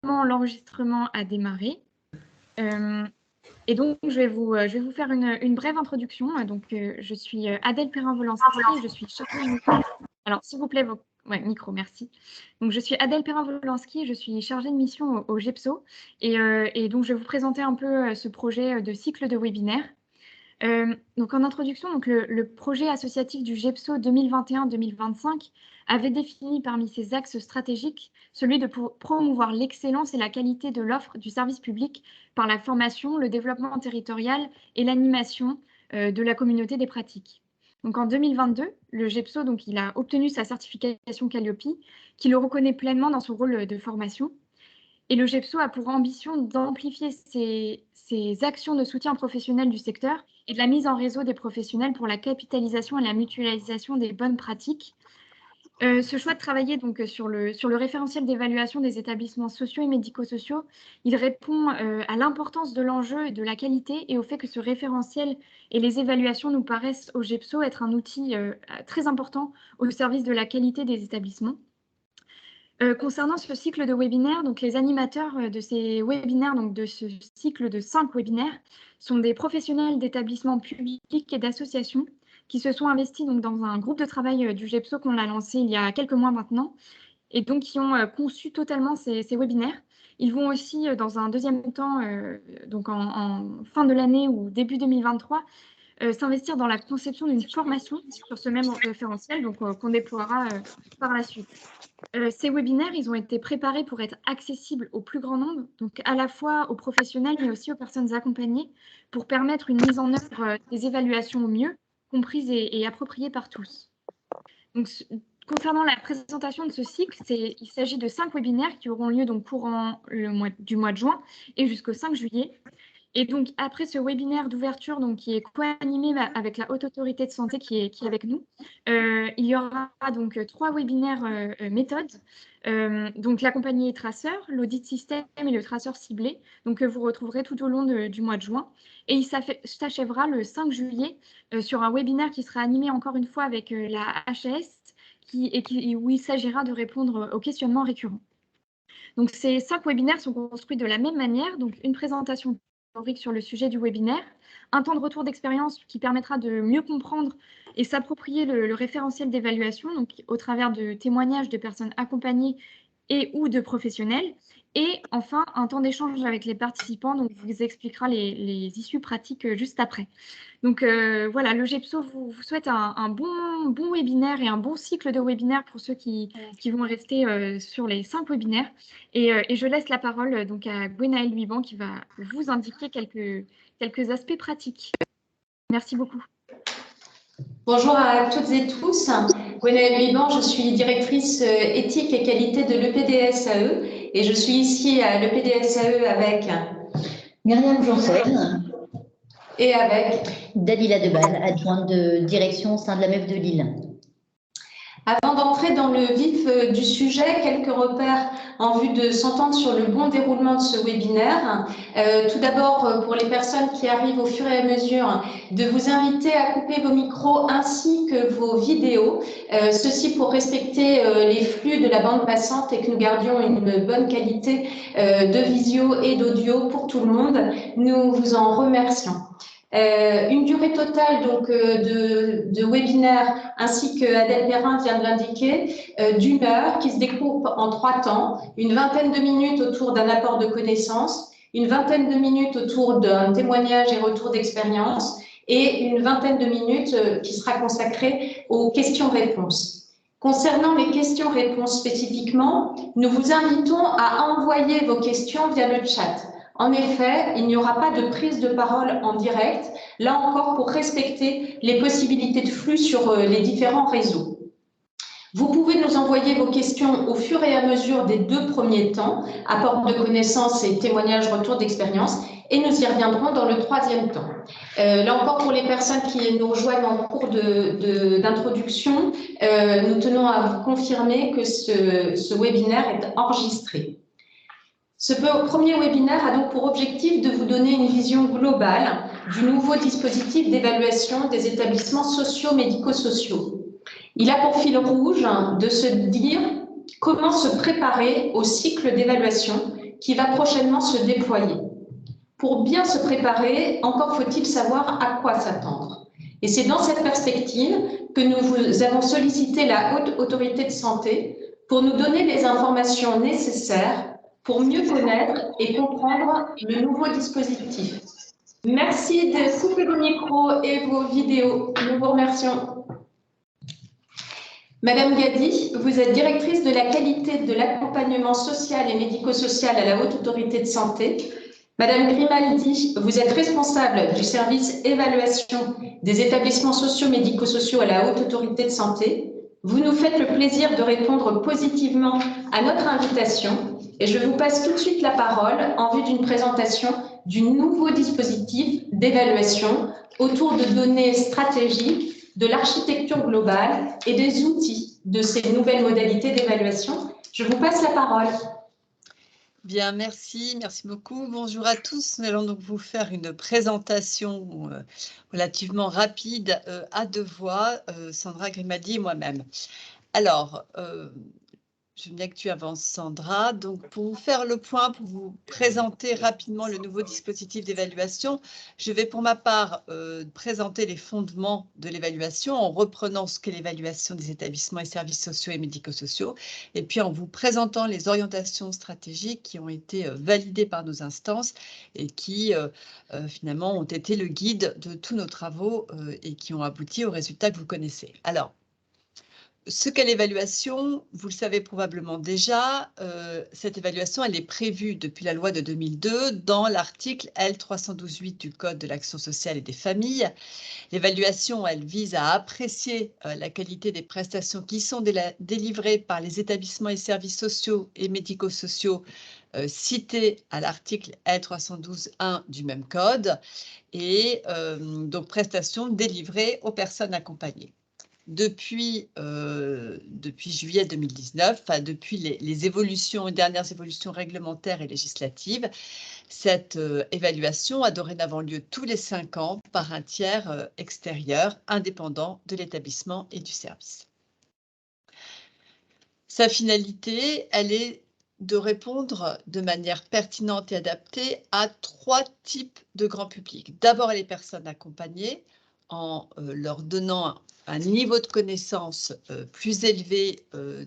L'enregistrement a démarré. Et donc, je vais vous faire une brève introduction. Donc, je suis Adèle Perrin-Wolanski, je suis chargée de mission. Alors, s'il vous plaît, micro, merci. Donc, je suis Adèle Perrin-Wolanski, je suis chargée de mission au GEPSO. Et donc, je vais vous présenter un peu ce projet de cycle de webinaire. Donc en introduction, donc le projet associatif du GEPSO 2021-2025 avait défini parmi ses axes stratégiques celui de promouvoir l'excellence et la qualité de l'offre du service public par la formation, le développement territorial et l'animation de la communauté des pratiques. Donc en 2022, le GEPSO donc, il a obtenu sa certification Calliope, qui le reconnaît pleinement dans son rôle de formation. Et le GEPSO a pour ambition d'amplifier ses actions de soutien professionnel du secteur et de la mise en réseau des professionnels pour la capitalisation et la mutualisation des bonnes pratiques. Ce choix de travailler donc sur le référentiel d'évaluation des établissements sociaux et médico-sociaux, il répond à l'importance de l'enjeu et de la qualité et au fait que ce référentiel et les évaluations nous paraissent au GEPSO être un outil très important au service de la qualité des établissements. Concernant ce cycle de webinaires, donc les animateurs de ces webinaires, donc de ce cycle de 5 webinaires, sont des professionnels d'établissements publics et d'associations qui se sont investis donc, dans un groupe de travail du GEPSO qu'on a lancé il y a quelques mois maintenant, et donc qui ont conçu totalement ces webinaires. Ils vont aussi, dans un deuxième temps, donc en fin de l'année ou début 2023, s'investir dans la conception d'une formation sur ce même référentiel, donc qu'on déploiera par la suite. Ces webinaires, ils ont été préparés pour être accessibles au plus grand nombre, donc à la fois aux professionnels, mais aussi aux personnes accompagnées, pour permettre une mise en œuvre des évaluations au mieux, comprises et appropriées par tous. Donc, concernant la présentation de ce cycle, il s'agit de 5 webinaires qui auront lieu donc courant du mois de juin et jusqu'au 5 juillet. Et donc, après ce webinaire d'ouverture, qui est co-animé avec la Haute Autorité de Santé qui est avec nous, il y aura donc 3 webinaires méthodes. Donc, l'accompagné traceur, l'audit système et le traceur ciblé, donc que vous retrouverez tout au long du mois de juin. Et il s'achèvera le 5 juillet sur un webinaire qui sera animé encore une fois avec la HAS où il s'agira de répondre aux questionnements récurrents. Donc, ces 5 webinaires sont construits de la même manière, donc une présentation sur le sujet du webinaire, un temps de retour d'expérience qui permettra de mieux comprendre et s'approprier le référentiel d'évaluation, donc au travers de témoignages de personnes accompagnées et ou de professionnels, et enfin un temps d'échange avec les participants, donc vous expliquera les issues pratiques juste après. Donc voilà, le GEPSO vous souhaite un bon webinaire et un bon cycle de webinaires pour ceux qui vont rester sur les 5 webinaires. Et je laisse la parole donc à Gwenaëlle Huiban qui va vous indiquer quelques aspects pratiques. Merci beaucoup. Bonjour à toutes et tous. Gwenaëlle Huiban, je suis directrice éthique et qualité de l'EPDSAE et je suis ici à l'EPDSAE avec Myriam Janssen et avec Dalila Debal, adjointe de direction au sein de la MEF de Lille. Avant d'entrer dans le vif du sujet, quelques repères en vue de s'entendre sur le bon déroulement de ce webinaire. Tout d'abord, pour les personnes qui arrivent au fur et à mesure, de vous inviter à couper vos micros ainsi que vos vidéos, ceci pour respecter les flux de la bande passante et que nous gardions une bonne qualité de visio et d'audio pour tout le monde. Nous vous en remercions. Une durée totale donc de webinaire ainsi que Adèle Perrin vient de l'indiquer d'1 heure qui se découpe en 3 temps, une vingtaine de minutes autour d'un apport de connaissances, une vingtaine de minutes autour d'un témoignage et retour d'expérience et une vingtaine de minutes qui sera consacrée aux questions-réponses. Concernant les questions-réponses spécifiquement, nous vous invitons à envoyer vos questions via le chat. En effet, il n'y aura pas de prise de parole en direct, là encore pour respecter les possibilités de flux sur les différents réseaux. Vous pouvez nous envoyer vos questions au fur et à mesure des 2 premiers temps, apport de connaissances et témoignages retour d'expérience, et nous y reviendrons dans le 3e temps. Là encore, pour les personnes qui nous rejoignent en cours d'introduction, nous tenons à vous confirmer que ce webinaire est enregistré. Ce premier webinaire a donc pour objectif de vous donner une vision globale du nouveau dispositif d'évaluation des établissements sociaux médico-sociaux. Il a pour fil rouge de se dire comment se préparer au cycle d'évaluation qui va prochainement se déployer. Pour bien se préparer, encore faut-il savoir à quoi s'attendre. Et c'est dans cette perspective que nous avons sollicité la Haute Autorité de Santé pour nous donner les informations nécessaires pour mieux connaître et comprendre le nouveau dispositif. Merci de couper vos micros et vos vidéos. Nous vous remercions. Madame Gadi, vous êtes directrice de la qualité de l'accompagnement social et médico-social à la Haute Autorité de Santé. Madame Grimaldi, vous êtes responsable du service évaluation des établissements sociaux médico-sociaux à la Haute Autorité de Santé. Vous nous faites le plaisir de répondre positivement à notre invitation et je vous passe tout de suite la parole en vue d'une présentation du nouveau dispositif d'évaluation autour de données stratégiques, de l'architecture globale et des outils de ces nouvelles modalités d'évaluation. Je vous passe la parole. Bien, merci beaucoup. Bonjour à tous. Nous allons donc vous faire une présentation relativement rapide à deux voix, Sandra Grimaldi et moi-même. Alors, je veux bien que tu avances, Sandra. Donc, pour vous faire le point, pour vous présenter rapidement le nouveau dispositif d'évaluation, je vais pour ma part présenter les fondements de l'évaluation en reprenant ce qu'est l'évaluation des établissements et services sociaux et médico-sociaux, et puis en vous présentant les orientations stratégiques qui ont été validées par nos instances et qui finalement ont été le guide de tous nos travaux et qui ont abouti aux résultats que vous connaissez. Alors, ce qu'est l'évaluation, vous le savez probablement déjà, cette évaluation, elle est prévue depuis la loi de 2002 dans l'article L312-8 du Code de l'action sociale et des familles. L'évaluation, elle vise à apprécier la qualité des prestations qui sont délivrées par les établissements et services sociaux et médico-sociaux cités à l'article L312-1 du même code et donc prestations délivrées aux personnes accompagnées. Depuis juillet 2019, enfin depuis les dernières évolutions réglementaires et législatives, cette évaluation a dorénavant lieu tous les 5 ans par un tiers extérieur, indépendant de l'établissement et du service. Sa finalité, elle est de répondre de manière pertinente et adaptée à 3 types de grands publics. D'abord, les personnes accompagnées, en leur donnant un niveau de connaissance plus élevé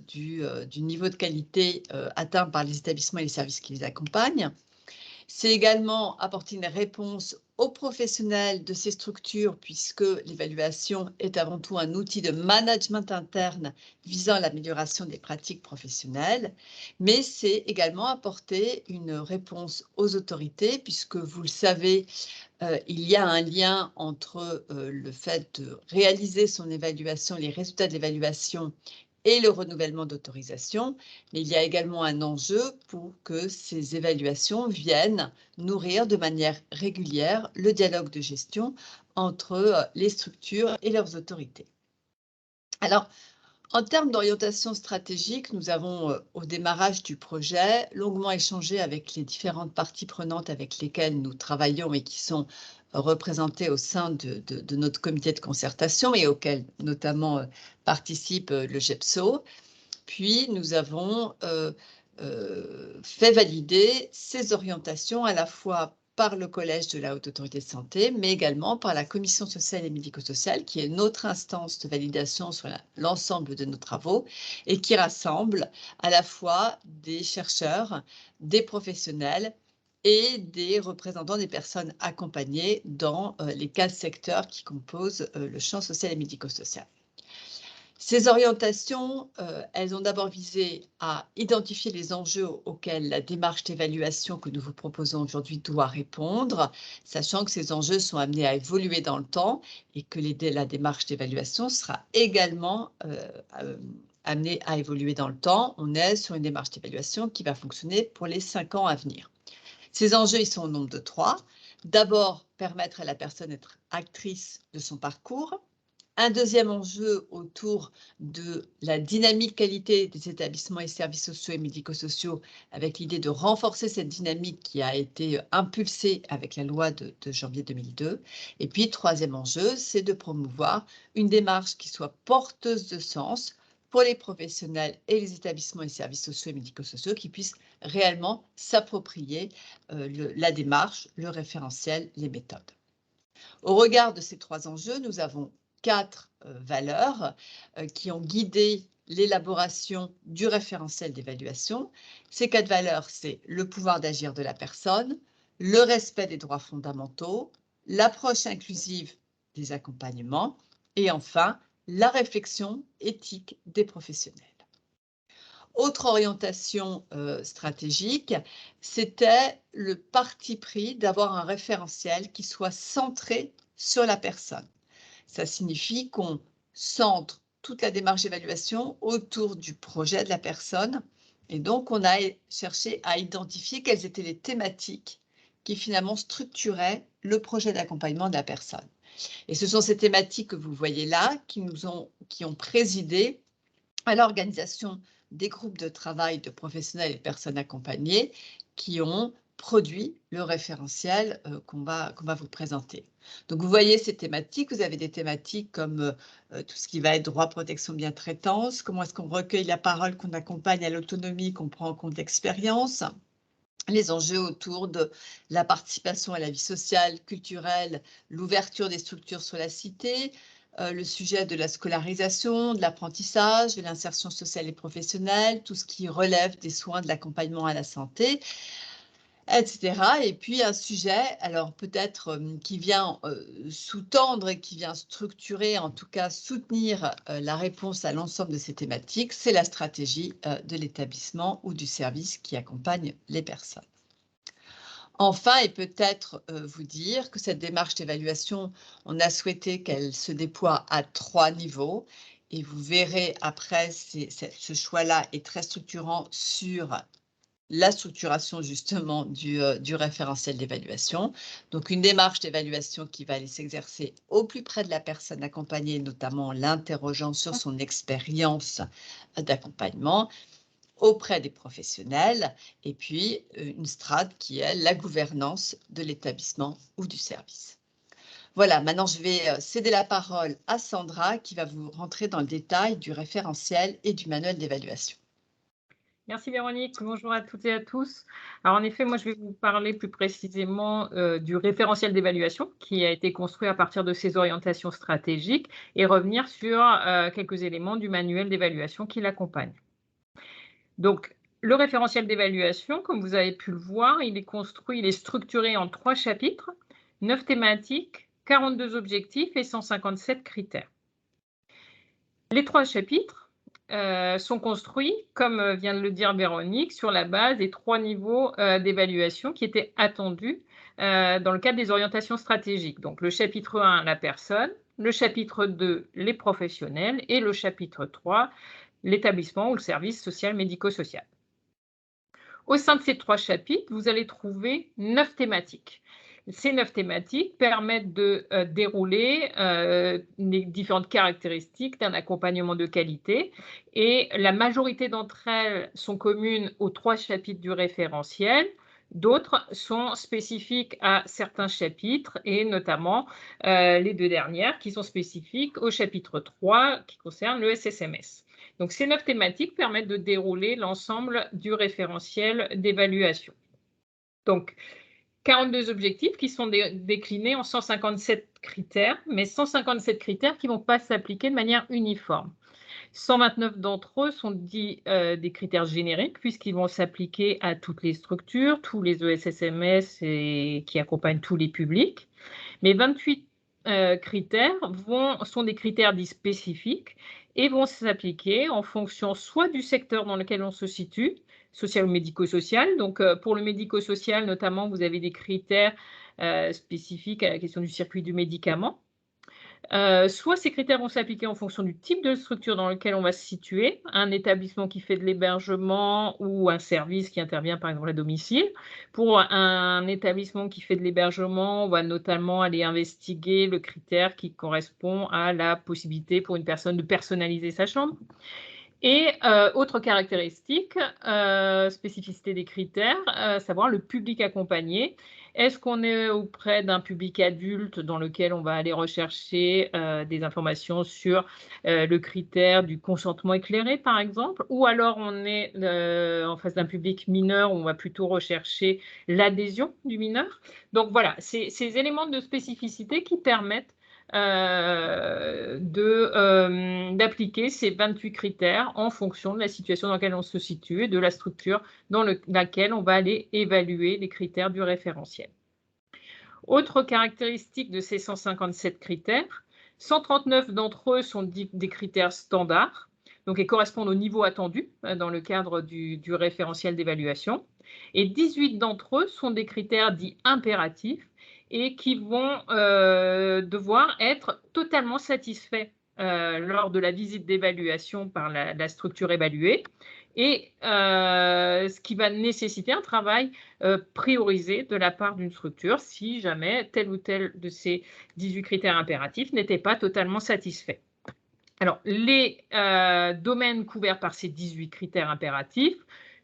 du niveau de qualité atteint par les établissements et les services qui les accompagnent. C'est également apporter une réponse aux professionnels de ces structures, puisque l'évaluation est avant tout un outil de management interne visant à l'amélioration des pratiques professionnelles, mais c'est également apporter une réponse aux autorités, puisque vous le savez, il y a un lien entre le fait de réaliser son évaluation, les résultats de l'évaluation et le renouvellement d'autorisation, mais il y a également un enjeu pour que ces évaluations viennent nourrir de manière régulière le dialogue de gestion entre les structures et leurs autorités. Alors, en termes d'orientation stratégique, nous avons, au démarrage du projet, longuement échangé avec les différentes parties prenantes avec lesquelles nous travaillons et qui sont représentées au sein de notre comité de concertation et auquel notamment participe le GEPSO. Puis, nous avons fait valider ces orientations à la fois par le Collège de la Haute Autorité de Santé, mais également par la Commission sociale et médico-sociale, qui est notre instance de validation sur l'ensemble de nos travaux et qui rassemble à la fois des chercheurs, des professionnels et des représentants des personnes accompagnées dans les 4 secteurs qui composent le champ social et médico-social. Ces orientations, elles ont d'abord visé à identifier les enjeux auxquels la démarche d'évaluation que nous vous proposons aujourd'hui doit répondre, sachant que ces enjeux sont amenés à évoluer dans le temps et que la démarche d'évaluation sera également amenée à évoluer dans le temps. On est sur une démarche d'évaluation qui va fonctionner pour les 5 ans à venir. Ces enjeux, ils sont au nombre de 3. D'abord, permettre à la personne d'être actrice de son parcours. Un deuxième enjeu autour de la dynamique qualité des établissements et services sociaux et médico-sociaux, avec l'idée de renforcer cette dynamique qui a été impulsée avec la loi de janvier 2002. Et puis, troisième enjeu, c'est de promouvoir une démarche qui soit porteuse de sens pour les professionnels et les établissements et services sociaux et médico-sociaux qui puissent réellement s'approprier la démarche, le référentiel, les méthodes. Au regard de ces 3 enjeux, nous avons 4 valeurs qui ont guidé l'élaboration du référentiel d'évaluation. Ces 4 valeurs, c'est le pouvoir d'agir de la personne, le respect des droits fondamentaux, l'approche inclusive des accompagnements et enfin, la réflexion éthique des professionnels. Autre orientation stratégique, c'était le parti pris d'avoir un référentiel qui soit centré sur la personne. Ça signifie qu'on centre toute la démarche d'évaluation autour du projet de la personne et donc on a cherché à identifier quelles étaient les thématiques qui finalement structuraient le projet d'accompagnement de la personne. Et ce sont ces thématiques que vous voyez là qui ont présidé à l'organisation des groupes de travail de professionnels et de personnes accompagnées qui ont produit le référentiel qu'on va vous présenter. Donc, vous voyez ces thématiques. Vous avez des thématiques comme tout ce qui va être droit, protection, bien-traitance, comment est-ce qu'on recueille la parole, qu'on accompagne à l'autonomie, qu'on prend en compte l'expérience, les enjeux autour de la participation à la vie sociale, culturelle, l'ouverture des structures sur la cité, le sujet de la scolarisation, de l'apprentissage, de l'insertion sociale et professionnelle, tout ce qui relève des soins de l'accompagnement à la santé, etc. Et puis un sujet, alors peut-être qui vient sous-tendre et qui vient structurer, en tout cas soutenir la réponse à l'ensemble de ces thématiques, c'est la stratégie de l'établissement ou du service qui accompagne les personnes. Enfin, et peut-être vous dire que cette démarche d'évaluation, on a souhaité qu'elle se déploie à 3 niveaux. Et vous verrez après, ce choix-là est très structurant sur la structuration justement du référentiel d'évaluation. Donc, une démarche d'évaluation qui va aller s'exercer au plus près de la personne accompagnée, notamment en l'interrogeant sur son expérience d'accompagnement, auprès des professionnels, et puis une strate qui est la gouvernance de l'établissement ou du service. Voilà, maintenant je vais céder la parole à Sandra qui va vous rentrer dans le détail du référentiel et du manuel d'évaluation. Merci Véronique, bonjour à toutes et à tous. Alors en effet, moi je vais vous parler plus précisément du référentiel d'évaluation qui a été construit à partir de ces orientations stratégiques et revenir sur quelques éléments du manuel d'évaluation qui l'accompagne. Donc, le référentiel d'évaluation, comme vous avez pu le voir, il est structuré en 3 chapitres, 9 thématiques, 42 objectifs et 157 critères. Les 3 chapitres sont construits, comme vient de le dire Véronique, sur la base des 3 niveaux d'évaluation qui étaient attendus dans le cadre des orientations stratégiques. Donc, le chapitre 1, la personne, le chapitre 2, les professionnels et le chapitre 3, l'établissement ou le service social médico-social. Au sein de ces 3 chapitres, vous allez trouver 9 thématiques. Ces 9 thématiques permettent de dérouler les différentes caractéristiques d'un accompagnement de qualité et la majorité d'entre elles sont communes aux 3 chapitres du référentiel. D'autres sont spécifiques à certains chapitres et notamment les 2 dernières qui sont spécifiques au chapitre 3 qui concerne le SSMS. Donc, ces 9 thématiques permettent de dérouler l'ensemble du référentiel d'évaluation. Donc, 42 objectifs qui sont déclinés en 157 critères, mais 157 critères qui ne vont pas s'appliquer de manière uniforme. 129 d'entre eux sont dits des critères génériques puisqu'ils vont s'appliquer à toutes les structures, tous les ESSMS et qui accompagnent tous les publics. Mais 28 critères sont des critères dits spécifiques et vont s'appliquer en fonction soit du secteur dans lequel on se situe, social ou médico-social. Donc, pour le médico-social, notamment, vous avez des critères spécifiques à la question du circuit du médicament. Soit ces critères vont s'appliquer en fonction du type de structure dans lequel on va se situer, un établissement qui fait de l'hébergement ou un service qui intervient par exemple à domicile. Pour un établissement qui fait de l'hébergement, on va notamment aller investiguer le critère qui correspond à la possibilité pour une personne de personnaliser sa chambre. Et autre caractéristique, spécificité des critères, savoir le public accompagné. Est-ce qu'on est auprès d'un public adulte dans lequel on va aller rechercher des informations sur le critère du consentement éclairé, par exemple, ou alors on est en face d'un public mineur où on va plutôt rechercher l'adhésion du mineur. Donc voilà, c'est ces éléments de spécificité qui permettent d'appliquer ces 28 critères en fonction de la situation dans laquelle on se situe et de la structure dans laquelle on va aller évaluer les critères du référentiel. Autre caractéristique de ces 157 critères, 139 d'entre eux sont des critères standards, donc ils correspondent au niveau attendu dans le cadre du référentiel d'évaluation, et 18 d'entre eux sont des critères dits impératifs, et qui vont devoir être totalement satisfaits lors de la visite d'évaluation par la structure évaluée, et ce qui va nécessiter un travail priorisé de la part d'une structure si jamais tel ou tel de ces 18 critères impératifs n'était pas totalement satisfait. Alors, les domaines couverts par ces 18 critères impératifs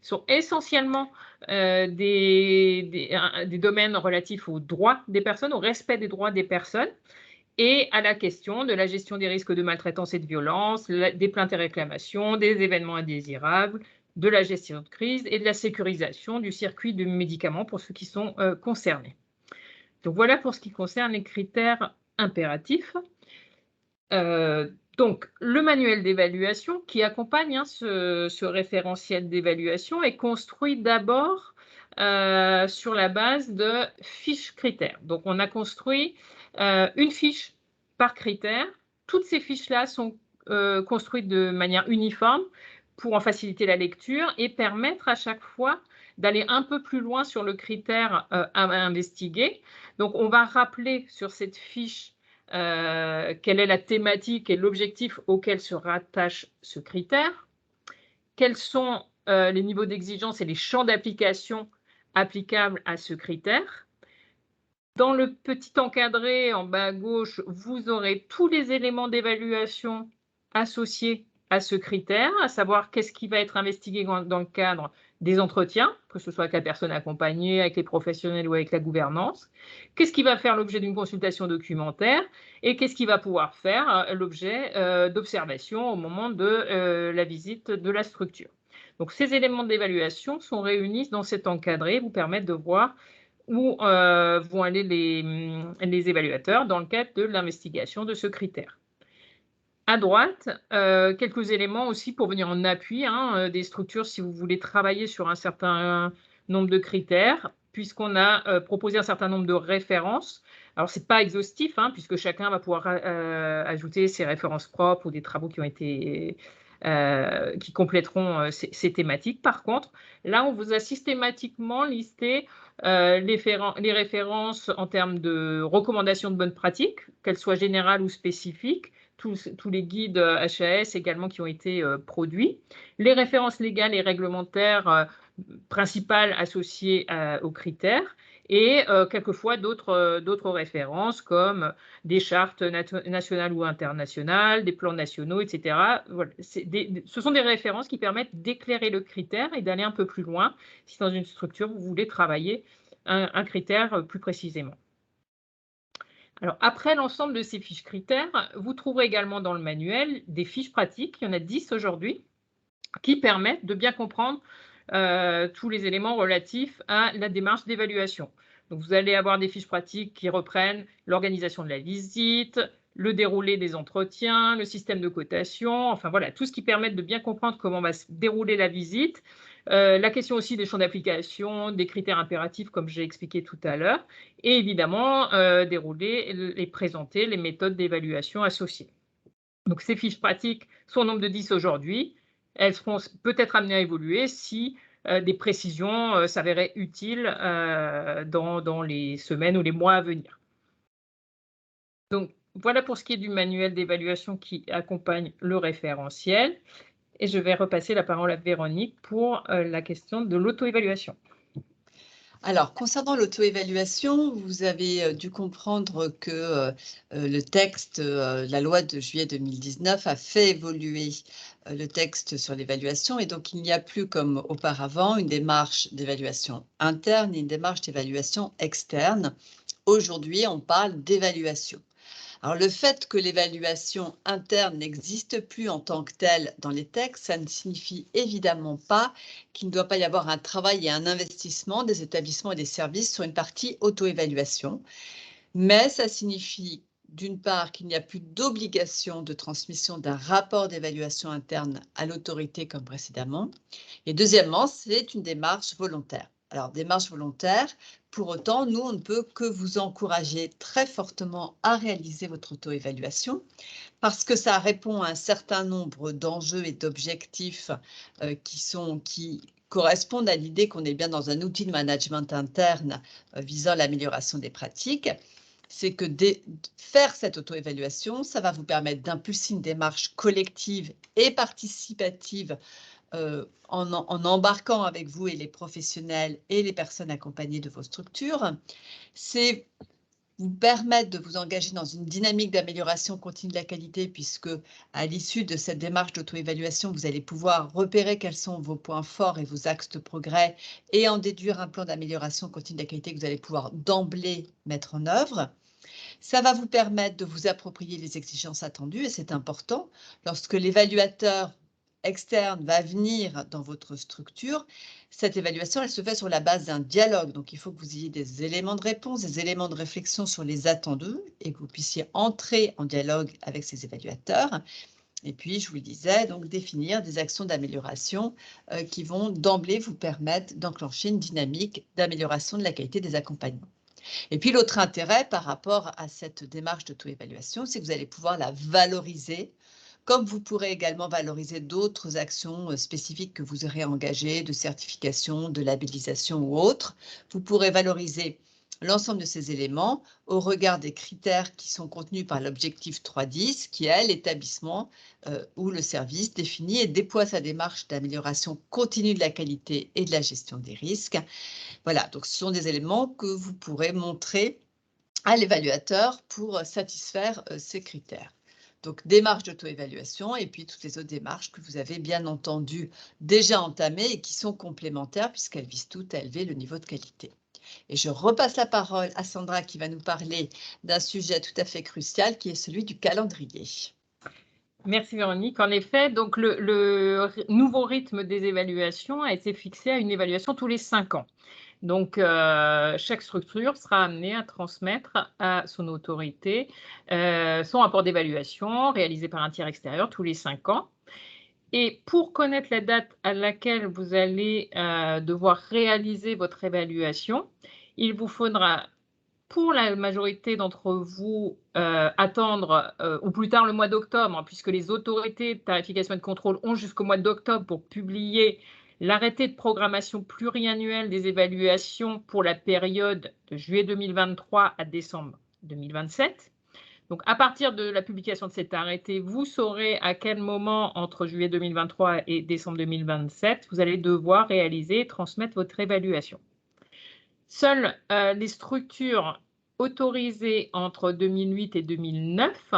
sont essentiellement des domaines relatifs aux droits des personnes, au respect des droits des personnes et à la question de la gestion des risques de maltraitance et de violence, des plaintes et réclamations, des événements indésirables, de la gestion de crise et de la sécurisation du circuit de médicaments pour ceux qui sont concernés. Donc voilà pour ce qui concerne les critères impératifs. Donc, le manuel d'évaluation qui accompagne ce référentiel d'évaluation est construit d'abord sur la base de fiches critères. Donc, on a construit une fiche par critère. Toutes ces fiches-là sont construites de manière uniforme pour en faciliter la lecture et permettre à chaque fois d'aller un peu plus loin sur le critère à investiguer. Donc, on va rappeler sur cette fiche quelle est la thématique et l'objectif auquel se rattache ce critère, quels sont les niveaux d'exigence et les champs d'application applicables à ce critère. Dans le petit encadré en bas à gauche, vous aurez tous les éléments d'évaluation associés à ce critère, à savoir qu'est-ce qui va être investigué dans le cadre des entretiens, que ce soit avec la personne accompagnée, avec les professionnels ou avec la gouvernance, qu'est-ce qui va faire l'objet d'une consultation documentaire et qu'est-ce qui va pouvoir faire l'objet d'observation au moment de la visite de la structure. Donc, ces éléments d'évaluation sont réunis dans cet encadré, vous permettent de voir où vont aller les évaluateurs dans le cadre de l'investigation de ce critère. À droite, quelques éléments aussi pour venir en appui des structures si vous voulez travailler sur un certain nombre de critères, puisqu'on a proposé un certain nombre de références. Alors, ce n'est pas exhaustif, puisque chacun va pouvoir ajouter ses références propres ou des travaux qui ont été qui compléteront ces thématiques. Par contre, là, on vous a systématiquement listé les références en termes de recommandations de bonnes pratiques, qu'elles soient générales ou spécifiques, tous les guides HAS également qui ont été produits, les références légales et réglementaires principales associées aux critères, et quelquefois d'autres références comme des chartes nationales ou internationales, des plans nationaux, etc. Voilà. Ce sont des références qui permettent d'éclairer le critère et d'aller un peu plus loin si dans une structure vous voulez travailler un critère plus précisément. Alors, après l'ensemble de ces fiches critères, vous trouverez également dans le manuel des fiches pratiques, il y en a 10 aujourd'hui, qui permettent de bien comprendre tous les éléments relatifs à la démarche d'évaluation. Donc, vous allez avoir des fiches pratiques qui reprennent l'organisation de la visite, le déroulé des entretiens, le système de cotation, enfin voilà, tout ce qui permet de bien comprendre comment va se dérouler la visite. La question aussi des champs d'application, des critères impératifs, comme j'ai expliqué tout à l'heure, et évidemment, dérouler et présenter les méthodes d'évaluation associées. Donc, ces fiches pratiques sont au nombre de 10 aujourd'hui. Elles seront peut-être amenées à évoluer si des précisions s'avéraient utiles dans les semaines ou les mois à venir. Donc, voilà pour ce qui est du manuel d'évaluation qui accompagne le référentiel. Et je vais repasser la parole à Véronique pour la question de l'auto-évaluation. Alors, concernant l'auto-évaluation, vous avez dû comprendre que le texte, la loi de juillet 2019 a fait évoluer le texte sur l'évaluation et donc il n'y a plus comme auparavant une démarche d'évaluation interne et une démarche d'évaluation externe. Aujourd'hui, on parle d'évaluation. Alors, le fait que l'évaluation interne n'existe plus en tant que telle dans les textes, ça ne signifie évidemment pas qu'il ne doit pas y avoir un travail et un investissement des établissements et des services sur une partie auto-évaluation. Mais ça signifie, d'une part, qu'il n'y a plus d'obligation de transmission d'un rapport d'évaluation interne à l'autorité comme précédemment. Et deuxièmement, c'est une démarche volontaire. Alors, démarche volontaire, pour autant, nous, on ne peut que vous encourager très fortement à réaliser votre auto-évaluation parce que ça répond à un certain nombre d'enjeux et d'objectifs qui correspondent à l'idée qu'on est bien dans un outil de management interne visant l'amélioration des pratiques. C'est que faire cette auto-évaluation, ça va vous permettre d'impulser une démarche collective et participative en embarquant avec vous et les professionnels et les personnes accompagnées de vos structures. C'est vous permettre de vous engager dans une dynamique d'amélioration continue de la qualité puisque à l'issue de cette démarche d'auto-évaluation, vous allez pouvoir repérer quels sont vos points forts et vos axes de progrès et en déduire un plan d'amélioration continue de la qualité que vous allez pouvoir d'emblée mettre en œuvre. Ça va vous permettre de vous approprier les exigences attendues et c'est important lorsque l'évaluateur externe va venir dans votre structure. Cette évaluation, elle se fait sur la base d'un dialogue. Donc, il faut que vous ayez des éléments de réponse, des éléments de réflexion sur les attendus et que vous puissiez entrer en dialogue avec ces évaluateurs. Et puis, je vous le disais, donc définir des actions d'amélioration qui vont d'emblée vous permettre d'enclencher une dynamique d'amélioration de la qualité des accompagnements. Et puis, l'autre intérêt par rapport à cette démarche d'auto-évaluation, c'est que vous allez pouvoir la valoriser, comme vous pourrez également valoriser d'autres actions spécifiques que vous aurez engagées, de certification, de labellisation ou autres. Vous pourrez valoriser l'ensemble de ces éléments au regard des critères qui sont contenus par l'objectif 3.10, qui est l'établissement ou le service définit et déploie sa démarche d'amélioration continue de la qualité et de la gestion des risques. Voilà, donc ce sont des éléments que vous pourrez montrer à l'évaluateur pour satisfaire ces critères. Donc, démarche d'auto-évaluation et puis toutes les autres démarches que vous avez bien entendu déjà entamées et qui sont complémentaires puisqu'elles visent toutes à élever le niveau de qualité. Et je repasse la parole à Sandra qui va nous parler d'un sujet tout à fait crucial qui est celui du calendrier. Merci Véronique. En effet, donc le nouveau rythme des évaluations a été fixé à une évaluation tous les 5 ans. Donc, chaque structure sera amenée à transmettre à son autorité son rapport d'évaluation réalisé par un tiers extérieur tous les 5 ans. Et pour connaître la date à laquelle vous allez devoir réaliser votre évaluation, il vous faudra, pour la majorité d'entre vous, attendre au plus tard le mois d'octobre, puisque les autorités de tarification et de contrôle ont jusqu'au mois d'octobre pour publier l'arrêté de programmation pluriannuelle des évaluations pour la période de juillet 2023 à décembre 2027. Donc, à partir de la publication de cet arrêté, vous saurez à quel moment, entre juillet 2023 et décembre 2027, vous allez devoir réaliser et transmettre votre évaluation. Seules les structures autorisées entre 2008 et 2009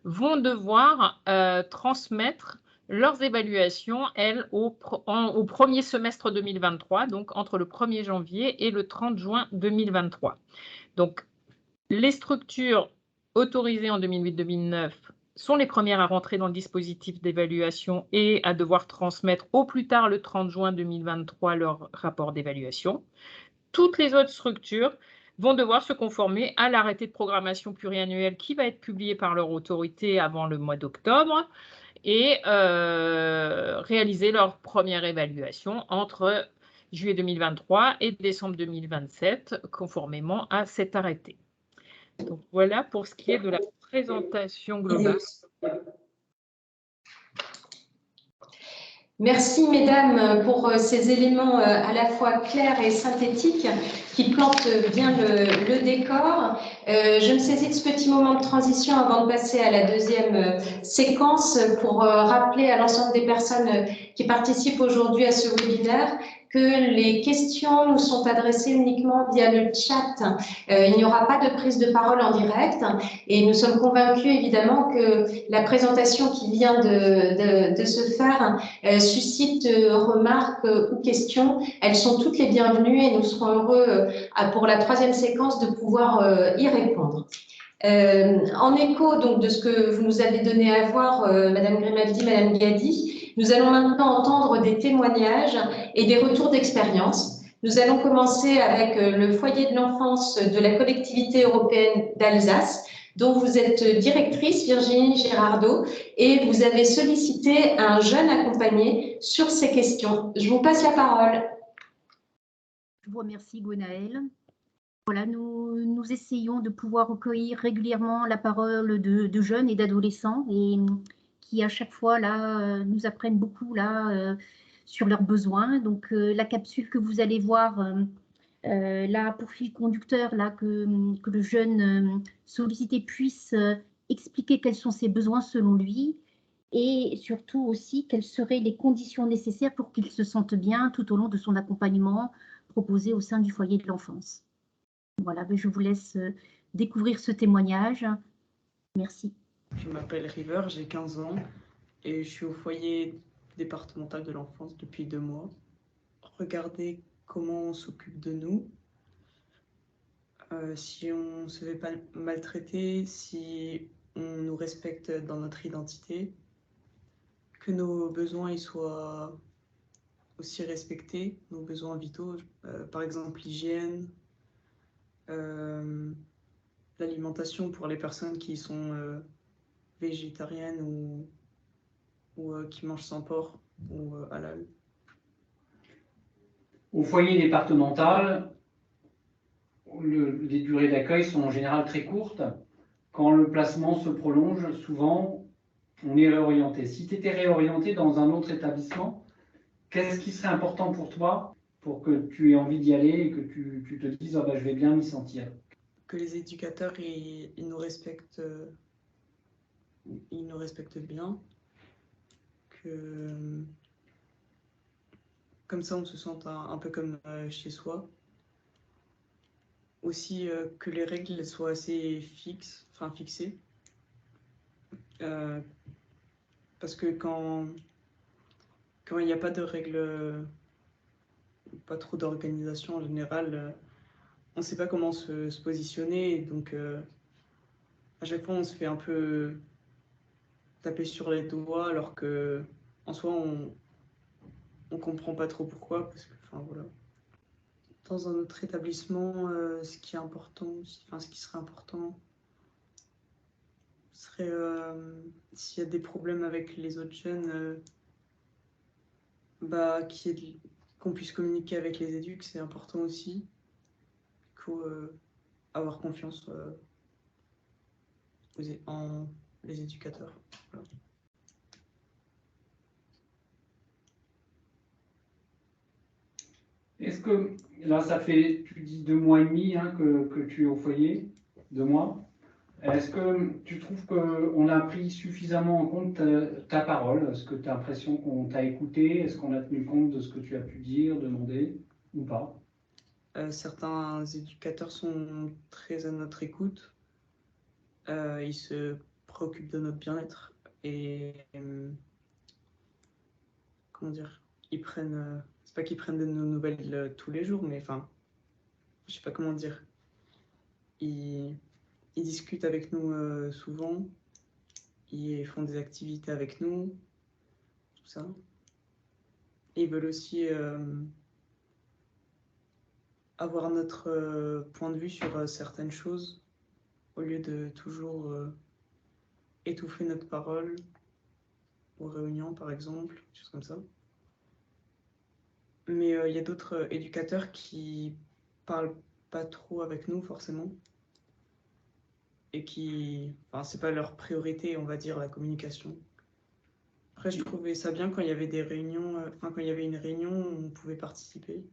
vont devoir transmettre leurs évaluations, elles, au premier semestre 2023, donc entre le 1er janvier et le 30 juin 2023. Donc, les structures autorisées en 2008-2009 sont les premières à rentrer dans le dispositif d'évaluation et à devoir transmettre au plus tard le 30 juin 2023 leur rapport d'évaluation. Toutes les autres structures vont devoir se conformer à l'arrêté de programmation pluriannuel qui va être publié par leur autorité avant le mois d'octobre et réaliser leur première évaluation entre juillet 2023 et décembre 2027, conformément à cet arrêté. Donc voilà pour ce qui est de la présentation globale. Merci, mesdames, pour ces éléments à la fois clairs et synthétiques qui plantent bien le décor. Je me saisis de ce petit moment de transition avant de passer à la deuxième séquence pour rappeler à l'ensemble des personnes qui participent aujourd'hui à ce webinaire que les questions nous sont adressées uniquement via le chat. Il n'y aura pas de prise de parole en direct et nous sommes convaincus évidemment que la présentation qui vient de se faire suscite remarques ou questions. Elles sont toutes les bienvenues et nous serons heureux pour la troisième séquence de pouvoir y répondre. En écho donc de ce que vous nous avez donné à voir, Madame Grimaldi, Madame Gadi, nous allons maintenant entendre des témoignages et des retours d'expérience. Nous allons commencer avec le foyer de l'enfance de la collectivité européenne d'Alsace, dont vous êtes directrice, Virginie Girardot, et vous avez sollicité un jeune accompagné sur ces questions. Je vous passe la parole. Je vous remercie, Gwenaëlle. Voilà, nous essayons de pouvoir recueillir régulièrement la parole de jeunes et d'adolescents et qui à chaque fois là nous apprennent beaucoup là sur leurs besoins. Donc la capsule que vous allez voir là pour fil conducteur là que le jeune sollicité puisse expliquer quels sont ses besoins selon lui et surtout aussi quelles seraient les conditions nécessaires pour qu'il se sente bien tout au long de son accompagnement proposé au sein du foyer de l'enfance. Voilà, je vous laisse découvrir ce témoignage. Merci. Je m'appelle River, j'ai 15 ans et je suis au foyer départemental de l'enfance depuis 2 mois. Regardez comment on s'occupe de nous, si on ne se fait pas maltraiter, si on nous respecte dans notre identité, que nos besoins ils soient aussi respectés, nos besoins vitaux, par exemple l'hygiène, l'alimentation pour les personnes qui sont végétariennes ou qui mangent sans porc ou halal. Au foyer départemental, les durées d'accueil sont en général très courtes. Quand le placement se prolonge, souvent, on est réorienté. Si tu étais réorienté dans un autre établissement, qu'est-ce qui serait important pour toi pour que tu aies envie d'y aller et que tu te dises oh, bah, je vais bien m'y sentir? Que les éducateurs ils nous respectent bien, que comme ça on se sente un peu comme chez soi. Aussi que les règles soient assez fixées. Parce que quand il n'y a pas de règles, pas trop d'organisation en général, on ne sait pas comment se positionner. Donc à chaque fois on se fait un peu taper sur les doigts alors que en soi on comprend pas trop pourquoi. Parce que, enfin, voilà. Dans un autre établissement, ce qui est important, ce qui serait important serait s'il y a des problèmes avec les autres jeunes, qu'on puisse communiquer avec les éducs, c'est important aussi. Il faut avoir confiance en les éducateurs. Voilà. Est-ce que, là, ça fait, tu dis 2 mois et demi hein, que tu es au foyer, 2 mois. Est-ce que tu trouves qu'on a pris suffisamment en compte ta parole? Est-ce que tu as l'impression qu'on t'a écouté? Est-ce qu'on a tenu compte de ce que tu as pu dire, demander ou pas? Certains éducateurs sont très à notre écoute. Ils se préoccupent de notre bien-être et comment dire, ils prennent... c'est pas qu'ils prennent de nos nouvelles tous les jours, mais enfin, je sais pas comment dire. Ils discutent avec nous souvent, ils font des activités avec nous, tout ça. Et ils veulent aussi avoir notre point de vue sur certaines choses, au lieu de toujours étouffer notre parole aux réunions, par exemple, des choses comme ça. Mais il y a d'autres éducateurs qui parlent pas trop avec nous, forcément. Et qui... Enfin, c'est pas leur priorité, on va dire, la communication. Après, je trouvais ça bien quand il y avait des réunions... quand il y avait une réunion, on pouvait participer.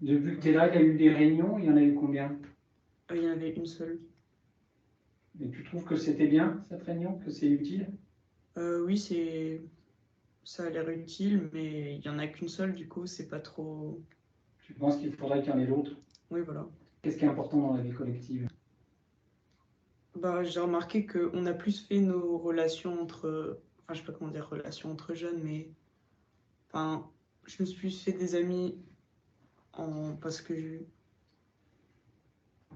Depuis que tu es là, il y a eu des réunions, il y en a eu combien? Il y en avait une seule. Et tu trouves que c'était bien, cette réunion, que c'est utile? Oui, c'est ça a l'air utile, mais il n'y en a qu'une seule, du coup, c'est pas trop... Tu penses qu'il faudrait qu'il y en ait d'autres? Oui, voilà. Qu'est-ce qui est important dans la vie collective? Bah, j'ai remarqué qu'on a plus fait nos relations entre... Enfin, je sais pas comment dire, relations entre jeunes, mais... Enfin, je me suis plus fait des amis parce que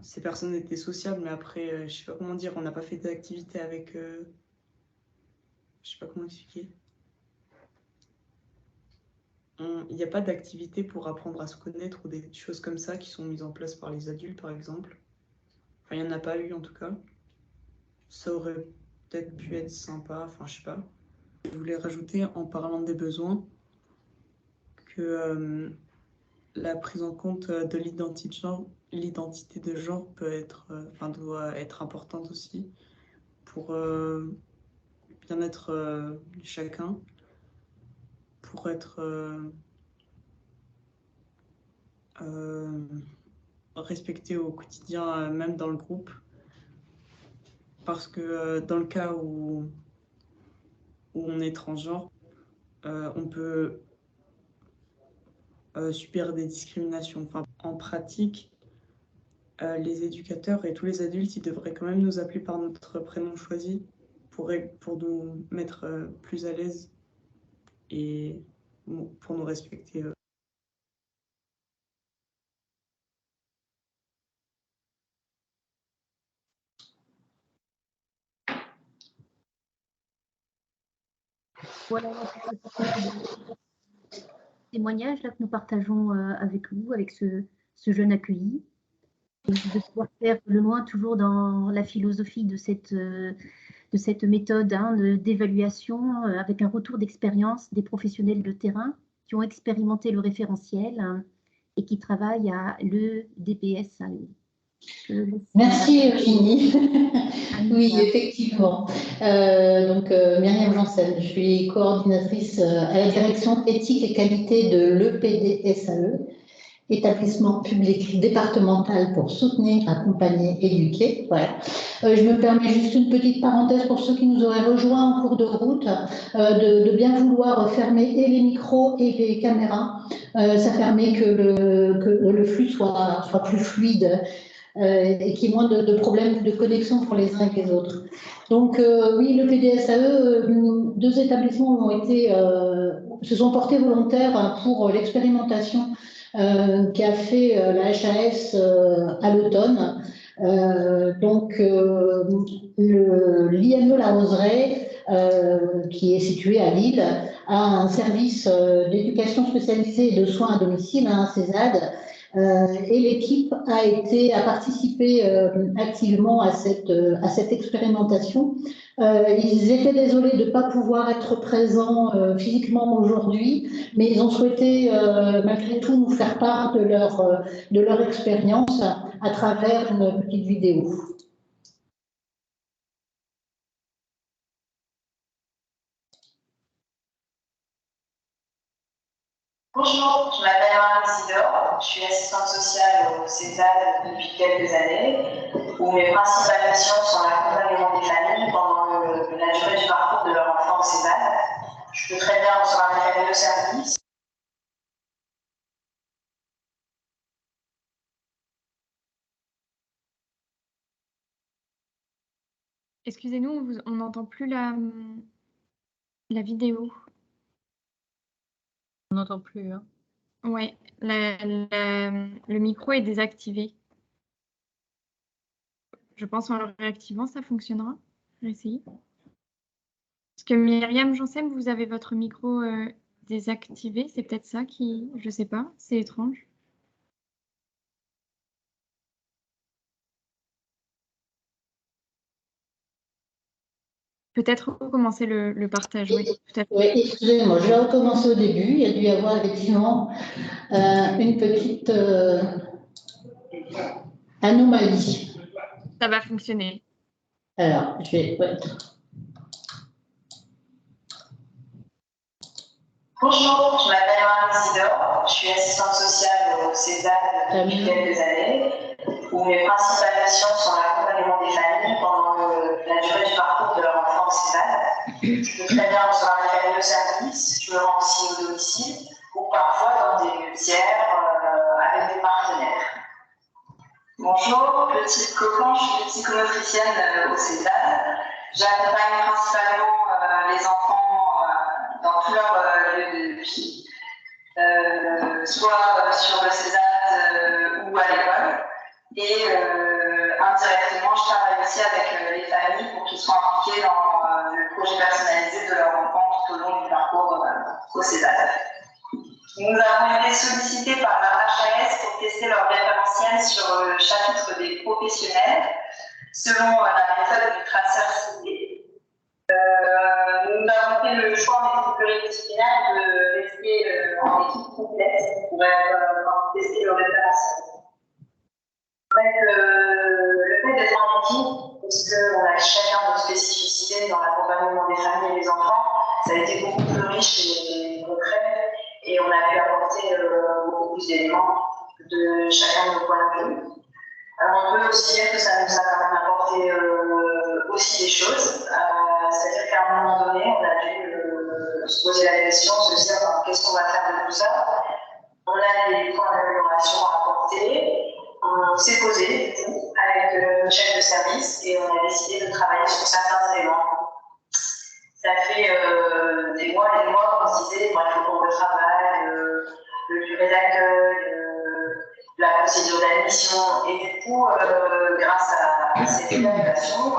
ces personnes étaient sociables, mais après, je sais pas comment dire, on n'a pas fait d'activité avec... Je sais pas comment expliquer. Il n'y a pas d'activité pour apprendre à se connaître ou des choses comme ça qui sont mises en place par les adultes, par exemple. Enfin, il n'y en a pas eu, en tout cas. Ça aurait peut-être pu être sympa, enfin, je sais pas. Je voulais rajouter, en parlant des besoins, que la prise en compte de l'identité de genre peut être, doit être importante aussi pour le bien-être de chacun, pour être respecté au quotidien, même dans le groupe. Parce que dans le cas où on est transgenre, on peut subir des discriminations. Enfin, en pratique, les éducateurs et tous les adultes, ils devraient quand même nous appeler par notre prénom choisi pour nous mettre plus à l'aise et pour nous respecter. Voilà témoignage là, que nous partageons avec vous, avec ce jeune accueilli. Et de pouvoir faire le loin toujours dans la philosophie de cette méthode d'évaluation avec un retour d'expérience des professionnels de terrain qui ont expérimenté le référentiel et qui travaillent à l'EDPS. Merci Eugénie. Oui, effectivement. Myriam Janssen, je suis coordinatrice à la direction éthique et qualité de l'EPDSAE, établissement public départemental pour soutenir, accompagner, éduquer. Voilà. Je me permets juste une petite parenthèse pour ceux qui nous auraient rejoints en cours de route, de bien vouloir fermer et les micros et les caméras. Ça permet que le flux soit plus fluide. Et qu'il y ait moins de problèmes de connexion pour les uns et les autres. Donc oui, le PDSAE, 2 établissements se sont portés volontaires pour l'expérimentation qu'a fait la HAS à l'automne. L'IME La Roseraie, qui est situé à Lille, a un service d'éducation spécialisée et de soins à domicile, un CESAD, et l'équipe a participé activement à cette expérimentation. Ils étaient désolés de ne pas pouvoir être présents physiquement aujourd'hui, mais ils ont souhaité malgré tout nous faire part de leur expérience à travers une petite vidéo. Bonjour, je m'appelle Marie Isidore, je suis assistante sociale au CESAD depuis quelques années, où mes principales missions sont l'accompagnement des familles pendant la durée du parcours de leur enfant au CESAD. Je peux très bien recevoir des familles au service. Excusez-nous, on n'entend plus la vidéo. On n'entend plus. Hein. Ouais, le micro est désactivé. Je pense en le réactivant, ça fonctionnera. Je vais essayer. Parce que Myriam Janssen, vous avez votre micro désactivé. C'est peut-être ça qui... Je sais pas, c'est étrange. Peut-être recommencer le partage, oui. Oui, excusez-moi, je vais recommencer au début. Il y a dû y avoir effectivement une petite anomalie. Ça va fonctionner. Alors, je vais... Ouais. Bonjour, je m'appelle Marie Isidore, je suis assistante sociale au CESAD depuis quelques années, où mes principales missions sont l'accompagnement des familles pendant la durée du parcours de leur enfant au CESAD. Je peux très bien recevoir des familles de service, je me rends aussi au domicile, ou parfois dans des lieux tiers avec des partenaires. Bonjour, petite Cocan, je suis psychomotricienne au CESAD. J'accompagne principalement les enfants dans tous leurs lieux de vie, soit sur le CESAD ou à l'école. Et indirectement, je travaille aussi avec les familles pour qu'ils soient impliqués dans le projet personnalisé de leur enfant tout au long du parcours au CESAD. Nous avons été sollicités par la HAS pour tester leur référentiel sur le chapitre des professionnels selon la méthode du traceur ciblé. Nous avons fait le choix en équipe pluridisciplinaire de tester en équipe complète pour tester le référentiel. Le fait d'être en équipe, parce qu'on a chacun nos spécificités dans l'accompagnement des familles et des enfants, ça a été beaucoup plus riche et concret, et on a pu apporter beaucoup plus d'éléments de chacun de nos points de vue. Alors on peut aussi dire que ça nous a quand même apporté aussi des choses, c'est-à-dire qu'à un moment donné, on a dû se poser la question, se dire qu'est-ce qu'on va faire de tout ça. On a des points d'amélioration à apporter. On s'est posé avec le chef de service et on a décidé de travailler sur certains éléments. Ça fait des mois et des mois qu'on se disait il faut qu'on retravaille le durée d'accueil, la procédure d'admission. Et du coup, grâce à cette évaluation,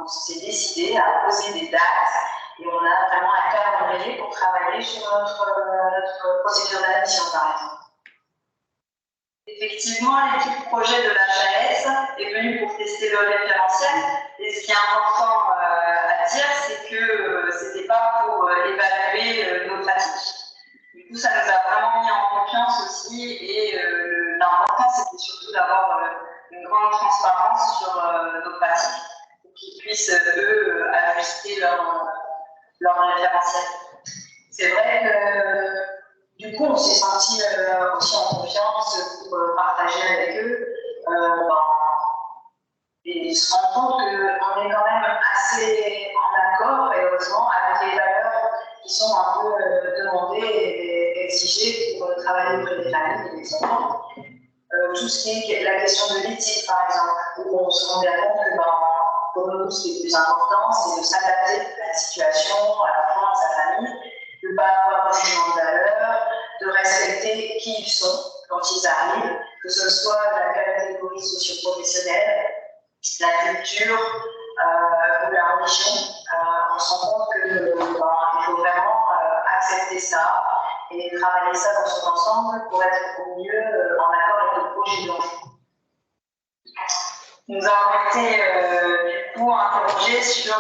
on s'est décidé à poser des dates et on a vraiment un calendrier pour travailler sur notre procédure d'admission, par exemple. Effectivement, l'équipe projet de l'HAS est venue pour tester le référentiel. Et ce qui est important à dire, c'est que ce n'était pas pour évaluer nos pratiques. Du coup, ça nous a vraiment mis en confiance aussi. Et l'important, c'était surtout d'avoir une grande transparence sur nos pratiques pour qu'ils puissent, eux, ajuster leur référentiel. C'est vrai que du coup, on s'est senti aussi en confiance pour partager avec eux et se rendre compte qu'on est quand même assez en accord, et heureusement, avec les valeurs qui sont un peu demandées et exigées pour travailler auprès des familles et des enfants. Tout ce qui est la question de l'éthique, par exemple, où on se rend bien compte que pour nous, ce qui est le plus important, c'est de s'adapter à la situation, à l'enfant, à sa famille, de ne pas avoir de jugement de valeur, de respecter qui ils sont quand ils arrivent, que ce soit la catégorie socio-professionnelle, la culture ou la religion. On se rend compte qu'il faut vraiment accepter ça et travailler ça dans son ensemble pour être au mieux en accord avec le projet de l'enfant. Nous avons été du coup interrogés sur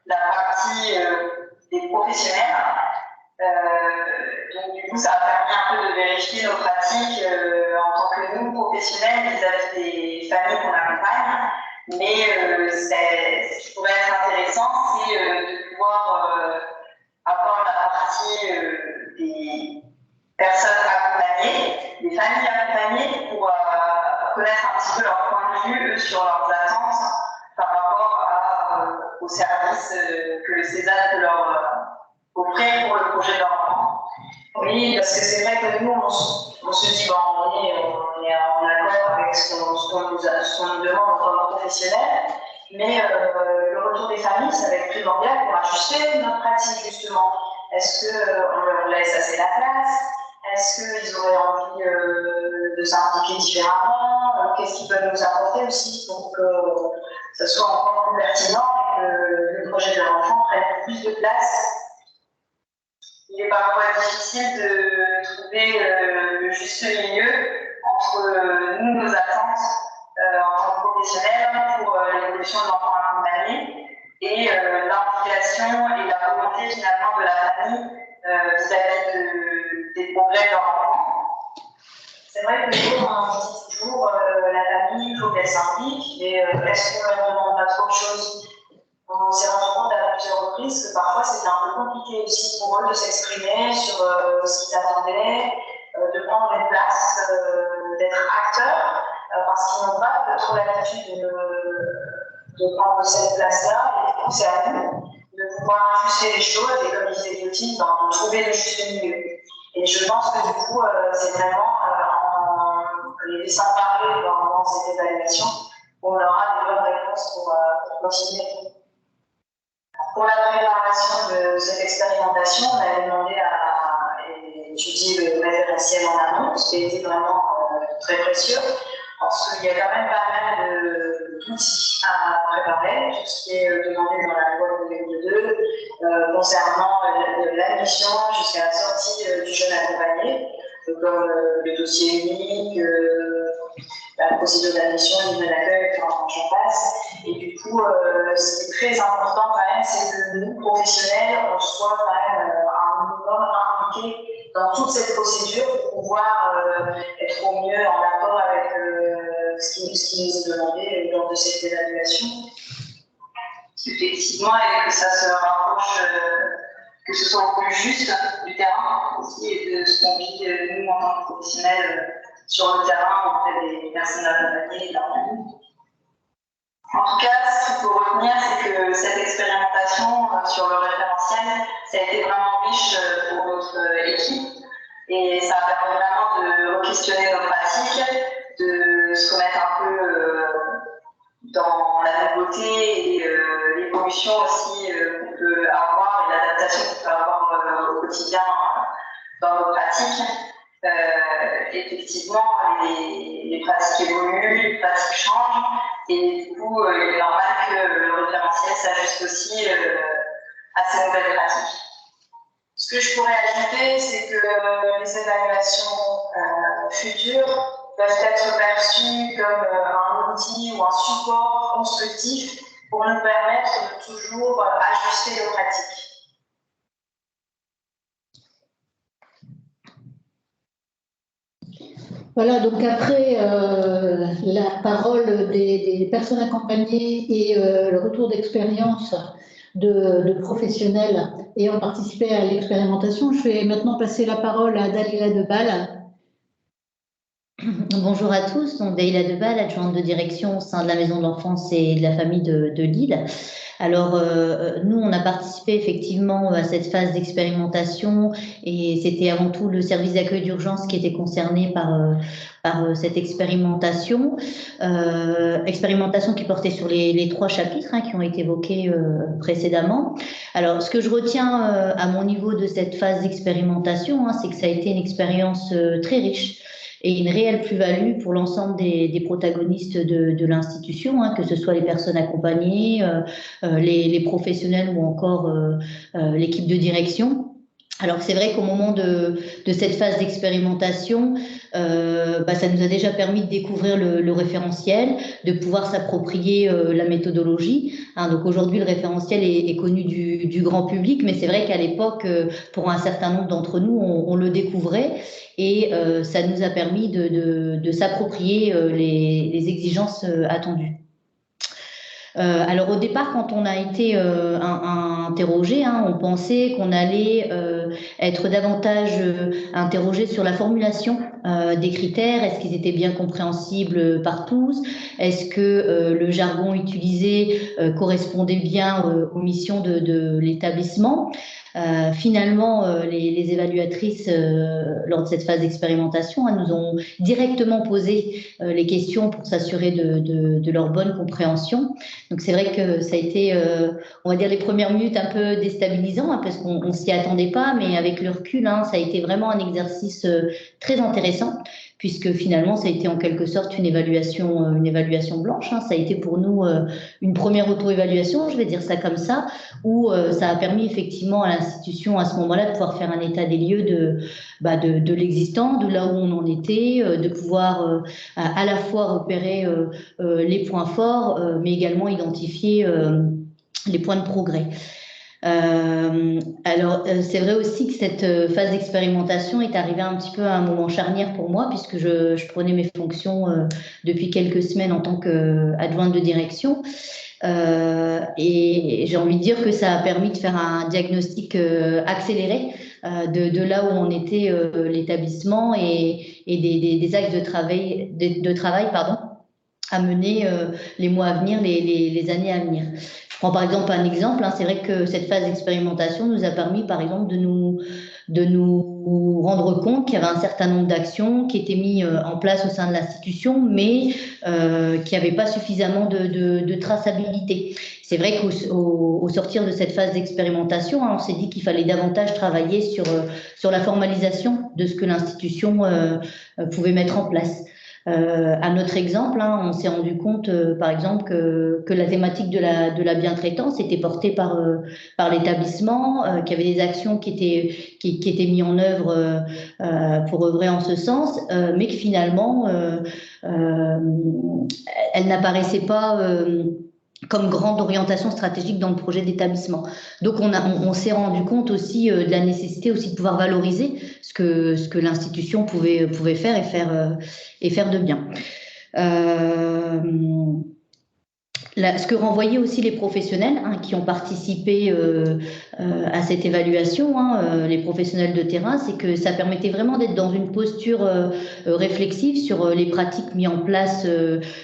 la partie des professionnels. Donc du coup, ça a permis un peu de vérifier nos pratiques en tant que nous, professionnels, vis-à-vis des familles qu'on accompagne. Mais ce qui pourrait être intéressant, c'est de pouvoir avoir la partie des personnes accompagnées, des familles accompagnées, pour connaître un petit peu leur point de vue, eux, sur leurs attentes par rapport aux services que le CESAD peut leur offrir pour le projet de leur enfant. Oui, parce que c'est vrai que nous, on se dit, on est en accord avec ce qu'on nous demande en tant que professionnels, mais le retour des familles, ça va être primordial pour ajuster notre pratique, justement. Est-ce qu'on leur laisse assez la place? Est-ce qu'ils auraient envie de s'impliquer différemment? Qu'est-ce qu'ils peuvent nous apporter aussi pour que ça soit encore plus pertinent et que le projet de l'enfant prenne plus de place? Il est parfois difficile de trouver le juste milieu entre nous, nos attentes en tant que professionnels pour l'évolution de l'enfant accompagné et l'implication et la volonté finalement de la famille vis-à-vis des progrès de leur enfant. C'est vrai que nous, on dit toujours la famille, il faut qu'elle s'implique, mais est-ce qu'on ne leur demande pas trop de choses? On s'est rendu compte à plusieurs reprises que parfois c'était un peu compliqué aussi pour eux de s'exprimer sur ce qu'ils attendaient, de prendre une place, d'être acteurs, parce qu'ils n'ont pas trop l'habitude de prendre cette place-là, et c'est à nous de pouvoir ajuster les choses et, comme disait Clotilde, de trouver le juste milieu. Et je pense que du coup, c'est vraiment en les laissant parler pendant cette évaluation qu'on aura des bonnes réponses pour continuer. Pour la préparation de cette expérimentation, on avait demandé à étudier le référentiel en amont, ce qui a été vraiment très précieux, parce qu'il y a quand même pas mal d'outils à préparer, tout ce qui est demandé dans la loi de 2002, concernant l'admission jusqu'à la sortie du jeune accompagné, comme le dossier unique, la procédure d'admission, le niveau d'accueil, enfin, j'en passe. Et du coup, ce qui est très important quand même, c'est que nous, professionnels, on soit quand même un minimum impliqués dans toute cette procédure pour pouvoir être au mieux en accord avec ce qui nous est demandé lors de cette évaluation. Effectivement, et que ça se rapproche, que ce soit au plus juste du terrain aussi et de ce qu'on vit nous en tant que professionnels sur le terrain auprès des personnes accompagnées et de leur famille. En tout cas, ce qu'il faut retenir, c'est que cette expérimentation sur le référentiel, ça a été vraiment riche pour notre équipe et ça a permis vraiment de re-questionner nos pratiques, de se remettre un peu dans la nouveauté et l'évolution aussi qu'on peut avoir et l'adaptation qu'on peut avoir au quotidien dans nos pratiques. Effectivement, les pratiques évoluent, les pratiques changent, et du coup, il est normal que le référentiel s'ajuste aussi à ces nouvelles pratiques. Ce que je pourrais ajouter, c'est que les évaluations futures peuvent être perçues comme un outil ou un support constructif pour nous permettre de toujours ajuster nos pratiques. Voilà, donc après la parole des personnes accompagnées et le retour d'expérience de professionnels ayant participé à l'expérimentation, je vais maintenant passer la parole à Dalila Debal. Bonjour à tous, donc Dalila Debal, adjointe de direction au sein de la Maison de l'Enfance et de la Famille de Lille. Alors, nous, on a participé effectivement à cette phase d'expérimentation et c'était avant tout le service d'accueil d'urgence qui était concerné par cette expérimentation. Expérimentation qui portait sur les 3 chapitres qui ont été évoqués précédemment. Alors, ce que je retiens à mon niveau de cette phase d'expérimentation, c'est que ça a été une expérience très riche et une réelle plus-value pour l'ensemble des protagonistes de l'institution, que ce soit les personnes accompagnées, les professionnels ou encore l'équipe de direction. Alors c'est vrai qu'au moment de cette phase d'expérimentation, ça nous a déjà permis de découvrir le référentiel, de pouvoir s'approprier la méthodologie. Donc aujourd'hui, le référentiel est connu du grand public, mais c'est vrai qu'à l'époque, pour un certain nombre d'entre nous, on le découvrait et ça nous a permis de s'approprier les exigences attendues. Alors au départ, quand on a été interrogé, on pensait qu'on allait être davantage interrogé sur la formulation des critères. Est-ce qu'ils étaient bien compréhensibles par tous? Est-ce que le jargon utilisé correspondait bien aux missions de l'établissement? Finalement, les évaluatrices, lors de cette phase d'expérimentation, nous ont directement posé les questions pour s'assurer de leur bonne compréhension. Donc, c'est vrai que ça a été, on va dire, les premières minutes un peu déstabilisant, parce qu'on ne s'y attendait pas, mais avec le recul, ça a été vraiment un exercice très intéressant, puisque finalement, ça a été en quelque sorte une évaluation blanche. Ça a été pour nous une première auto-évaluation, je vais dire ça comme ça, où ça a permis effectivement à l'institution à ce moment-là de pouvoir faire un état des lieux de l'existant, de là où on en était, de pouvoir à la fois repérer les points forts, mais également identifier les points de progrès. Alors, c'est vrai aussi que cette phase d'expérimentation est arrivée un petit peu à un moment charnière pour moi, puisque je prenais mes fonctions depuis quelques semaines en tant qu'adjointe de direction. Et j'ai envie de dire que ça a permis de faire un diagnostic accéléré de là où en était l'établissement et des axes de travail à mener les mois à venir, les années à venir. Je prends par exemple un exemple, c'est vrai que cette phase d'expérimentation nous a permis par exemple de nous rendre compte qu'il y avait un certain nombre d'actions qui étaient mises en place au sein de l'institution, mais qui n'avaient pas suffisamment de traçabilité. C'est vrai qu'au sortir de cette phase d'expérimentation, on s'est dit qu'il fallait davantage travailler sur la formalisation de ce que l'institution pouvait mettre en place. À notre exemple, on s'est rendu compte, par exemple, que la thématique de la bientraitance était portée par l'établissement, qu'il y avait des actions qui étaient mises en œuvre pour œuvrer en ce sens, mais que finalement, elles n'apparaissaient pas comme grande orientation stratégique dans le projet d'établissement. Donc, on s'est rendu compte aussi de la nécessité aussi de pouvoir valoriser ce que l'institution pouvait faire et faire de bien. Ce que renvoyaient aussi les professionnels qui ont participé à cette évaluation, les professionnels de terrain, c'est que ça permettait vraiment d'être dans une posture réflexive sur les pratiques mises en place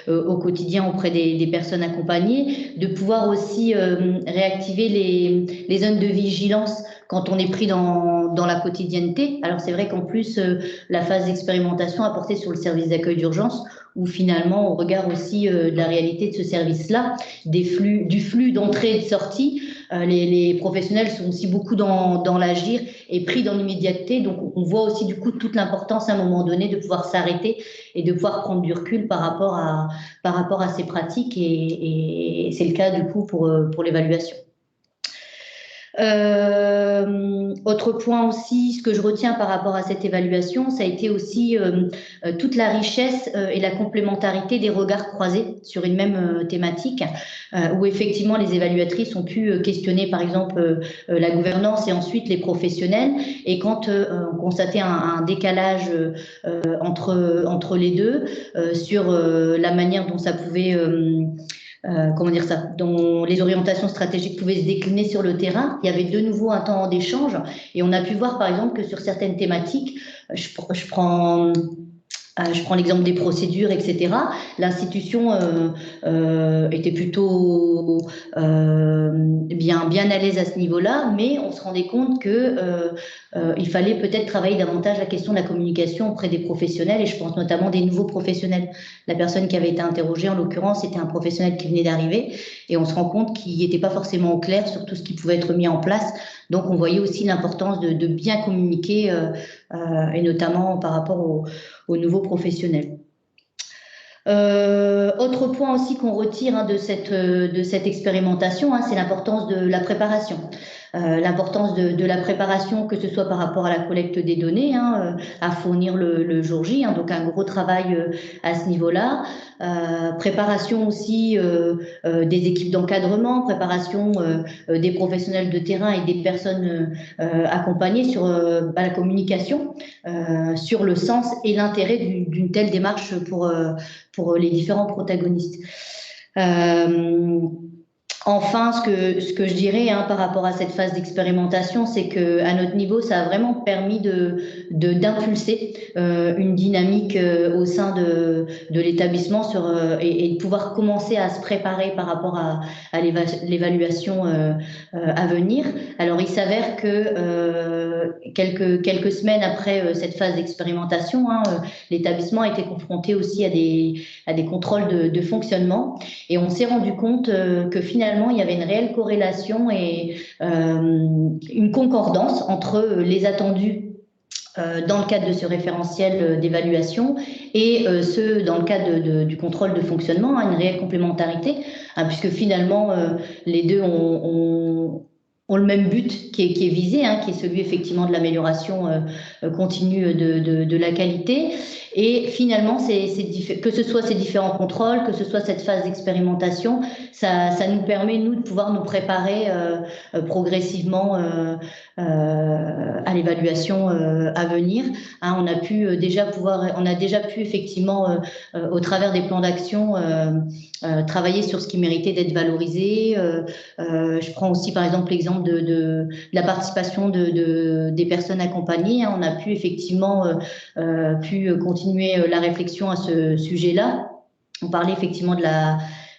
au quotidien auprès des personnes accompagnées, de pouvoir aussi réactiver les zones de vigilance quand on est pris dans la quotidienneté. Alors c'est vrai qu'en plus, la phase d'expérimentation a porté sur le service d'accueil d'urgence, où finalement, au regard aussi de la réalité de ce service-là, du flux d'entrée et de sortie, les professionnels sont aussi beaucoup dans l'agir et pris dans l'immédiateté. Donc, on voit aussi du coup toute l'importance à un moment donné de pouvoir s'arrêter et de pouvoir prendre du recul par rapport à ces pratiques. Et c'est le cas du coup pour l'évaluation. Autre point aussi, ce que je retiens par rapport à cette évaluation, ça a été aussi toute la richesse et la complémentarité des regards croisés sur une même thématique, où effectivement les évaluatrices ont pu questionner par exemple la gouvernance et ensuite les professionnels, et quand on constatait un décalage entre les deux sur la manière dont ça pouvait dont les orientations stratégiques pouvaient se décliner sur le terrain, il y avait de nouveau un temps d'échange, et on a pu voir par exemple que sur certaines thématiques, je prends l'exemple des procédures, etc. L'institution était plutôt bien à l'aise à ce niveau-là, mais on se rendait compte que il fallait peut-être travailler davantage la question de la communication auprès des professionnels, et je pense notamment des nouveaux professionnels. La personne qui avait été interrogée, en l'occurrence, était un professionnel qui venait d'arriver, et on se rend compte qu'il n'était pas forcément au clair sur tout ce qui pouvait être mis en place. Donc, on voyait aussi l'importance de bien communiquer, et notamment par rapport aux nouveaux professionnels. Autre point aussi qu'on retire de cette expérimentation, c'est l'importance de la préparation. L'importance de la préparation, que ce soit par rapport à la collecte des données à fournir le jour J, donc un gros travail à ce niveau-là. Préparation aussi des équipes d'encadrement, préparation des professionnels de terrain et des personnes accompagnées sur la communication, sur le sens et l'intérêt d'une telle démarche pour les différents protagonistes. Enfin, ce que je dirais par rapport à cette phase d'expérimentation, c'est qu'à notre niveau, ça a vraiment permis d'impulser une dynamique au sein de l'établissement et de pouvoir commencer à se préparer par rapport à l'évaluation à venir. Alors, il s'avère que quelques semaines après cette phase d'expérimentation, l'établissement a été confronté aussi à des contrôles de fonctionnement, et on s'est rendu compte que finalement, il y avait une réelle corrélation et une concordance entre les attendus dans le cadre de ce référentiel d'évaluation et ceux dans le cadre du contrôle de fonctionnement, une réelle complémentarité, puisque finalement, les deux ont le même but qui est visé, qui est celui effectivement de l'amélioration continue de la qualité. Et finalement, que ce soit ces différents contrôles, que ce soit cette phase d'expérimentation, ça nous permet, nous, de pouvoir nous préparer progressivement à l'évaluation à venir. On a déjà pu effectivement, au travers des plans d'action, travailler sur ce qui méritait d'être valorisé. Je prends aussi par exemple l'exemple de la participation des personnes accompagnées. On a pu effectivement continuer la réflexion à ce sujet-là. On parlait effectivement de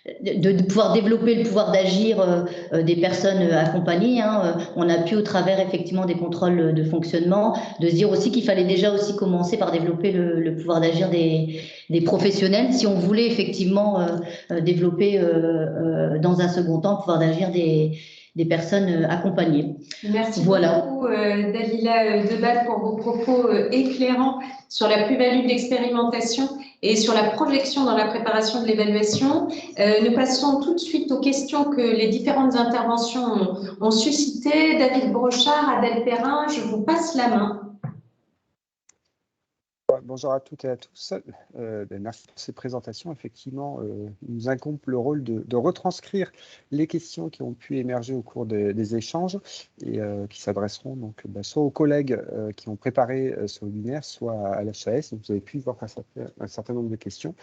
de pouvoir développer le pouvoir d'agir des personnes accompagnées. Hein. On a pu, au travers effectivement des contrôles de fonctionnement, de se dire aussi qu'il fallait déjà aussi commencer par développer le pouvoir d'agir des professionnels si on voulait effectivement développer dans un second temps le pouvoir d'agir des personnes accompagnées. Merci voilà. beaucoup Dalila Debal pour vos propos éclairants sur la plus-value de l'expérimentation et sur la projection dans la préparation de l'évaluation. Nous passons tout de suite aux questions que les différentes interventions ont suscitées. David Brochard, Adèle Perrin, je vous passe la main. Bonjour à toutes et à tous. Merci pour ces présentations. Effectivement, il nous incombe le rôle de retranscrire les questions qui ont pu émerger au cours des échanges et qui s'adresseront donc soit aux collègues qui ont préparé ce webinaire, soit à l'HAS. Vous avez pu voir un certain nombre de questions.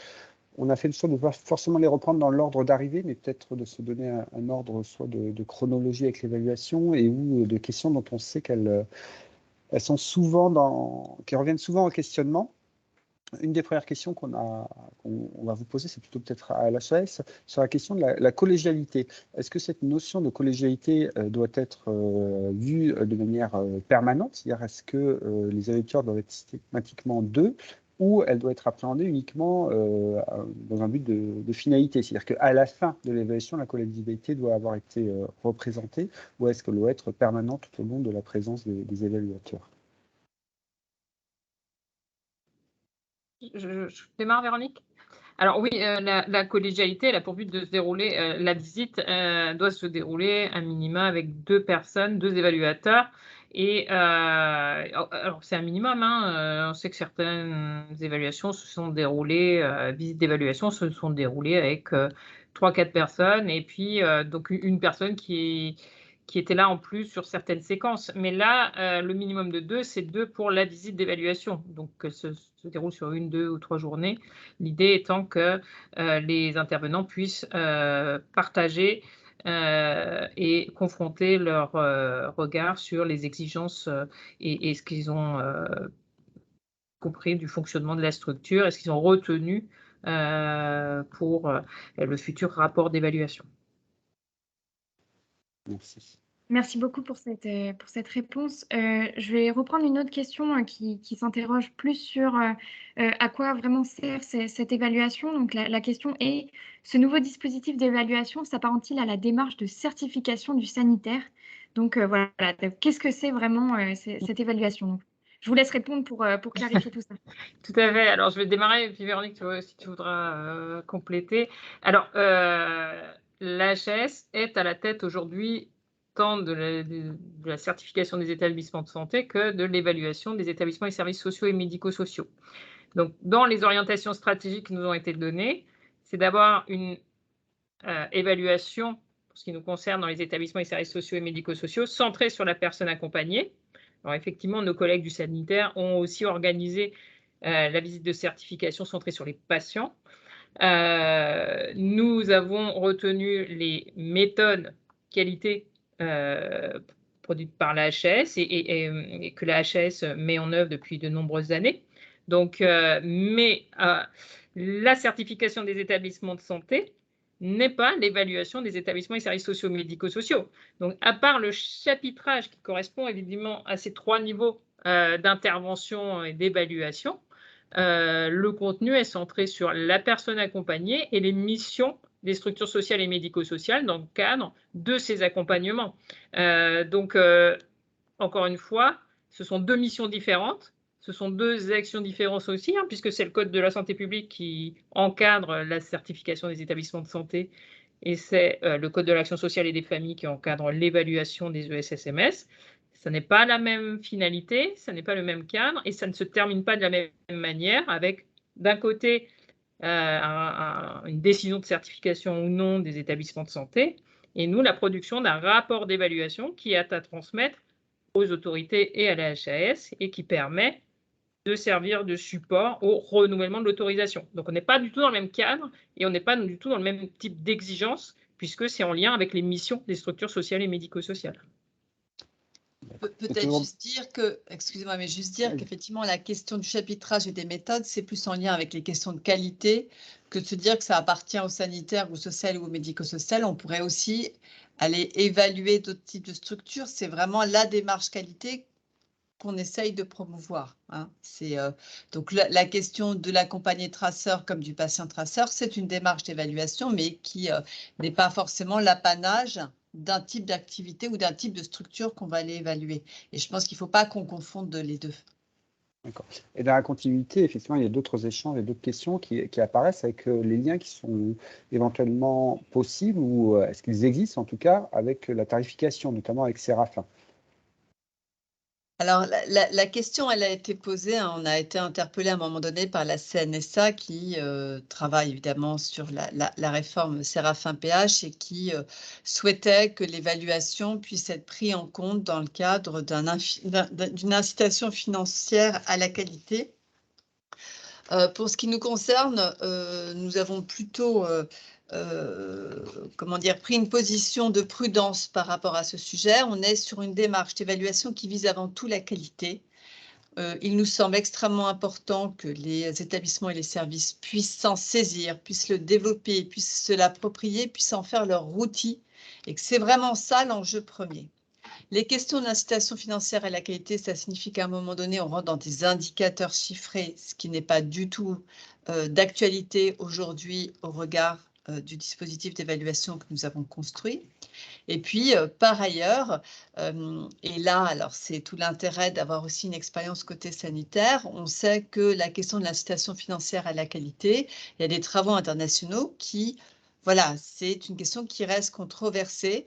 On a fait le choix de ne pas forcément les reprendre dans l'ordre d'arrivée, mais peut-être de se donner un ordre soit de chronologie avec l'évaluation et ou de questions dont on sait qu'elles sont souvent qui reviennent souvent au questionnement. Une des premières questions qu'on va vous poser, c'est plutôt peut-être à l'HAS, sur la question de la collégialité. Est-ce que cette notion de collégialité doit être vue de manière permanente? C'est-à-dire, est-ce que les évaluateurs doivent être systématiquement deux, ou elle doit être appréhendée uniquement dans un but de finalité? C'est-à-dire qu'à la fin de l'évaluation, la collégialité doit avoir été représentée, ou est-ce qu'elle doit être permanente tout au long de la présence des évaluateurs? Je démarre, Véronique. Alors oui, la collégialité, elle a pour but de se dérouler, la visite doit se dérouler à minima avec 2 personnes, 2 évaluateurs. Et alors c'est un minimum, hein, on sait que certaines évaluations se sont déroulées, visites d'évaluation se sont déroulées avec 3-4 personnes, et puis donc une personne qui était là en plus sur certaines séquences. Mais là, le minimum de 2, c'est 2 pour la visite d'évaluation. Donc, elle se déroule sur 1, 2 ou 3 journées. L'idée étant que les intervenants puissent partager et confronter leur regard sur les exigences et ce qu'ils ont compris du fonctionnement de la structure et ce qu'ils ont retenu pour le futur rapport d'évaluation. Merci. Merci beaucoup pour cette réponse. Je vais reprendre une autre question qui s'interroge plus sur à quoi vraiment sert cette évaluation. Donc la question est, ce nouveau dispositif d'évaluation s'apparente-t-il à la démarche de certification du sanitaire? Donc voilà, qu'est-ce que c'est vraiment cette évaluation? Donc, je vous laisse répondre pour clarifier tout ça. Tout à fait. Alors, je vais démarrer, et puis Véronique, si tu voudras compléter. Alors, l'HAS est à la tête aujourd'hui tant de la certification des établissements de santé que de l'évaluation des établissements et services sociaux et médico-sociaux. Donc, dans les orientations stratégiques qui nous ont été données, c'est d'avoir une évaluation, pour ce qui nous concerne dans les établissements et services sociaux et médico-sociaux, centrée sur la personne accompagnée. Alors, effectivement, nos collègues du sanitaire ont aussi organisé la visite de certification centrée sur les patients. Nous avons retenu les méthodes qualité produites par la HAS et que la HAS met en œuvre depuis de nombreuses années. Donc, mais la certification des établissements de santé n'est pas l'évaluation des établissements et services sociaux médico-sociaux. Donc, à part le chapitrage qui correspond évidemment à ces 3 niveaux d'intervention et d'évaluation, le contenu est centré sur la personne accompagnée et les missions des structures sociales et médico-sociales dans le cadre de ces accompagnements. Donc, encore une fois, ce sont 2 missions différentes, ce sont 2 actions différentes aussi, hein, puisque c'est le Code de la santé publique qui encadre la certification des établissements de santé et c'est le Code de l'action sociale et des familles qui encadre l'évaluation des ESSMS. Ça n'est pas la même finalité, ça n'est pas le même cadre et ça ne se termine pas de la même manière avec, d'un côté, une décision de certification ou non des établissements de santé et nous, la production d'un rapport d'évaluation qui est à transmettre aux autorités et à la HAS et qui permet de servir de support au renouvellement de l'autorisation. Donc, on n'est pas du tout dans le même cadre et on n'est pas du tout dans le même type d'exigence puisque c'est en lien avec les missions des structures sociales et médico-sociales. Peut-être juste dire que, excusez-moi, mais juste dire qu'effectivement, la question du chapitrage et des méthodes, c'est plus en lien avec les questions de qualité que de se dire que ça appartient au sanitaire, au social ou au médico-social. On pourrait aussi aller évaluer d'autres types de structures. C'est vraiment la démarche qualité qu'on essaye de promouvoir. Hein. Donc la question de l'accompagné traceur comme du patient traceur, c'est une démarche d'évaluation, mais qui n'est pas forcément l'apanage d'un type d'activité ou d'un type de structure qu'on va aller évaluer. Et je pense qu'il ne faut pas qu'on confonde les deux. D'accord. Et dans la continuité, effectivement, il y a d'autres échanges et d'autres questions qui apparaissent avec les liens qui sont éventuellement possibles ou est-ce qu'ils existent en tout cas avec la tarification, notamment avec Séraphin. Alors, la question, elle a été posée, hein, on a été interpellé à un moment donné par la CNSA qui travaille évidemment sur la réforme Séraphin PH et qui souhaitait que l'évaluation puisse être prise en compte dans le cadre d'une incitation financière à la qualité. Pour ce qui nous concerne, nous avons plutôt pris une position de prudence par rapport à ce sujet. On est sur une démarche d'évaluation qui vise avant tout la qualité. Il nous semble extrêmement important que les établissements et les services puissent s'en saisir, puissent le développer, puissent se l'approprier, puissent en faire leur outil, et que c'est vraiment ça l'enjeu premier. Les questions d'incitation financière à la qualité, ça signifie qu'à un moment donné, on rentre dans des indicateurs chiffrés, ce qui n'est pas du tout d'actualité aujourd'hui au regard du dispositif d'évaluation que nous avons construit. Et puis, par ailleurs, et là, alors c'est tout l'intérêt d'avoir aussi une expérience côté sanitaire, on sait que la question de l'incitation financière à la qualité, il y a des travaux internationaux qui... Voilà, c'est une question qui reste controversée.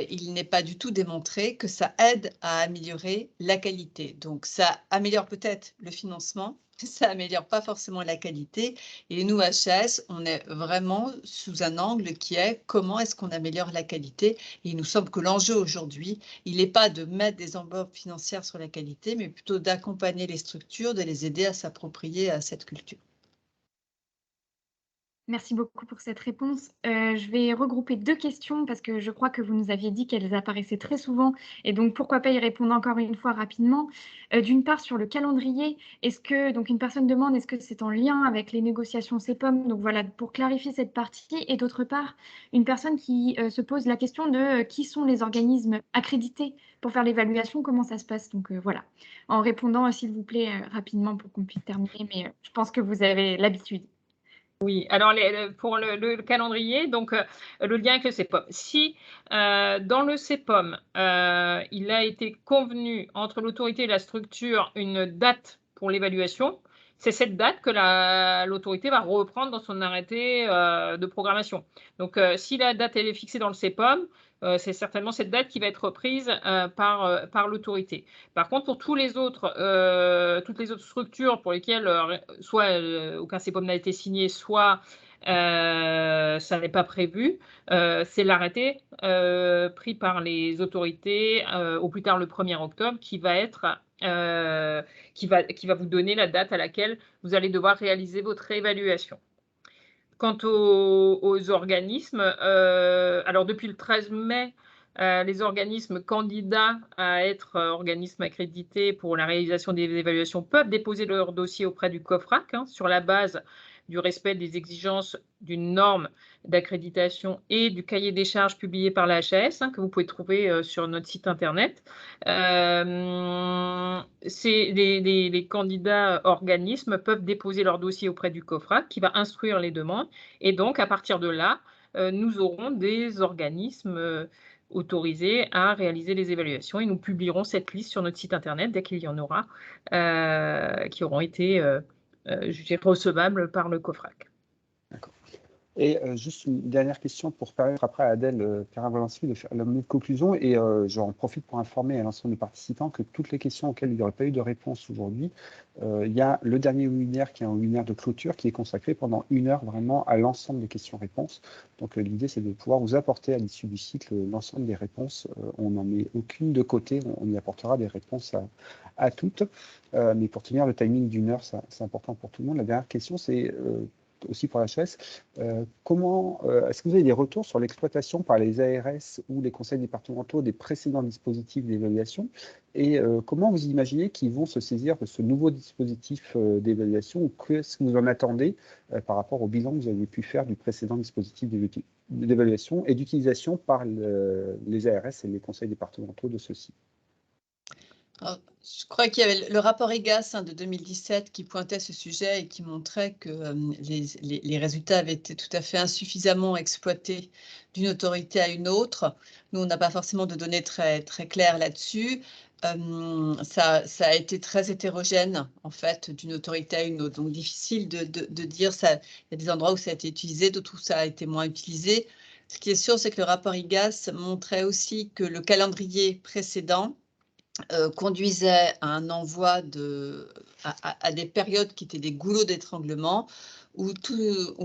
Il n'est pas du tout démontré que ça aide à améliorer la qualité. Donc, ça améliore peut-être le financement, ça améliore pas forcément la qualité. Et nous, HS, on est vraiment sous un angle qui est comment est-ce qu'on améliore la qualité. Et il nous semble que l'enjeu aujourd'hui, il n'est pas de mettre des enveloppes financières sur la qualité, mais plutôt d'accompagner les structures, de les aider à s'approprier à cette culture. Merci beaucoup pour cette réponse. Je vais regrouper deux questions parce que je crois que vous nous aviez dit qu'elles apparaissaient très souvent et donc pourquoi pas y répondre encore une fois rapidement. D'une part, sur le calendrier, donc une personne demande est-ce que c'est en lien avec les négociations CEPOM? Donc voilà, pour clarifier cette partie. Et d'autre part, une personne qui se pose la question de qui sont les organismes accrédités pour faire l'évaluation, comment ça se passe? Donc voilà, en répondant s'il vous plaît rapidement pour qu'on puisse terminer, mais je pense que vous avez l'habitude. Oui, alors pour le calendrier, donc le lien avec le CEPOM. Si dans le CEPOM, il a été convenu entre l'autorité et la structure une date pour l'évaluation, c'est cette date que l'autorité va reprendre dans son arrêté de programmation. Donc, si la date elle est fixée dans le CEPOM, c'est certainement cette date qui va être reprise par l'autorité. Par contre, pour toutes les autres structures pour lesquelles soit aucun CEPOM n'a été signé, soit ça n'est pas prévu, c'est l'arrêté pris par les autorités au plus tard le 1er octobre qui va vous donner la date à laquelle vous allez devoir réaliser votre évaluation. Quant aux organismes, alors depuis le 13 mai, les organismes candidats à être organismes accrédités pour la réalisation des évaluations peuvent déposer leur dossier auprès du COFRAC sur la base du respect des exigences d'une norme d'accréditation et du cahier des charges publié par la HAS, que vous pouvez trouver sur notre site internet. Les candidats organismes peuvent déposer leur dossier auprès du COFRAC qui va instruire les demandes. Et donc, à partir de là, nous aurons des organismes autorisés à réaliser les évaluations et nous publierons cette liste sur notre site internet dès qu'il y en aura qui auront été jugés recevables par le COFRAC. D'accord. Et juste une dernière question pour permettre après à Adèle Perrin-Volancy de faire la minute conclusion. Et j'en profite pour informer à l'ensemble des participants que toutes les questions auxquelles il n'y aurait pas eu de réponse aujourd'hui, il y a le dernier webinaire qui est un webinaire de clôture qui est consacré pendant 1 heure vraiment à l'ensemble des questions-réponses. Donc l'idée, c'est de pouvoir vous apporter à l'issue du cycle l'ensemble des réponses. On n'en met aucune de côté, on y apportera des réponses à toutes. Mais pour tenir le timing d'1 heure, c'est important pour tout le monde. La dernière question, c'est aussi pour l'HES. Comment est-ce que vous avez des retours sur l'exploitation par les ARS ou les conseils départementaux des précédents dispositifs d'évaluation et comment vous imaginez qu'ils vont se saisir de ce nouveau dispositif d'évaluation ou qu'est-ce que vous en attendez par rapport au bilan que vous avez pu faire du précédent dispositif d'évaluation et d'utilisation par les ARS et les conseils départementaux de ceux-ci? Alors, je crois qu'il y avait le rapport IGAS de 2017 qui pointait ce sujet et qui montrait que les résultats avaient été tout à fait insuffisamment exploités d'une autorité à une autre. Nous, on n'a pas forcément de données très claires là-dessus. Ça a été très hétérogène, en fait, d'une autorité à une autre. Donc, difficile de dire ça. Il y a des endroits où ça a été utilisé, d'autres où ça a été moins utilisé. Ce qui est sûr, c'est que le rapport IGAS montrait aussi que le calendrier précédent conduisait à un envoi à des périodes qui étaient des goulots d'étranglement, où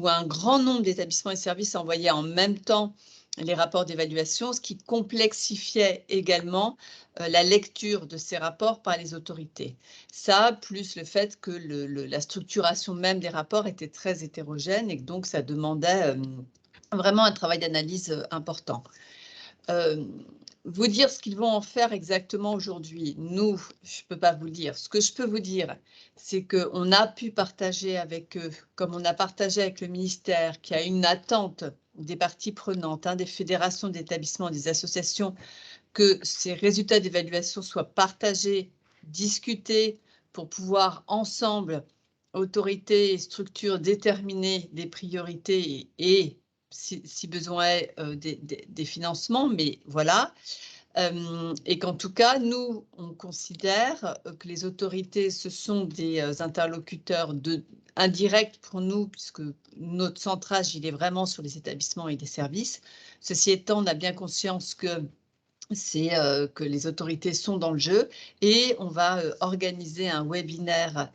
un grand nombre d'établissements et services envoyaient en même temps les rapports d'évaluation, ce qui complexifiait également la lecture de ces rapports par les autorités. Ça, plus le fait que la structuration même des rapports était très hétérogène et que donc ça demandait vraiment un travail d'analyse important. Vous dire ce qu'ils vont en faire exactement aujourd'hui, nous, je ne peux pas vous le dire. Ce que je peux vous dire, c'est qu'on a pu partager avec eux, comme on a partagé avec le ministère, qui a une attente des parties prenantes, des fédérations d'établissements, des associations, que ces résultats d'évaluation soient partagés, discutés, pour pouvoir ensemble, autorités et structures, déterminer des priorités et si besoin des financements, mais voilà. Et qu'en tout cas, nous, on considère que les autorités, ce sont des interlocuteurs indirects pour nous, puisque notre centrage, il est vraiment sur les établissements et les services. Ceci étant, on a bien conscience que que les autorités sont dans le jeu et on va organiser un webinaire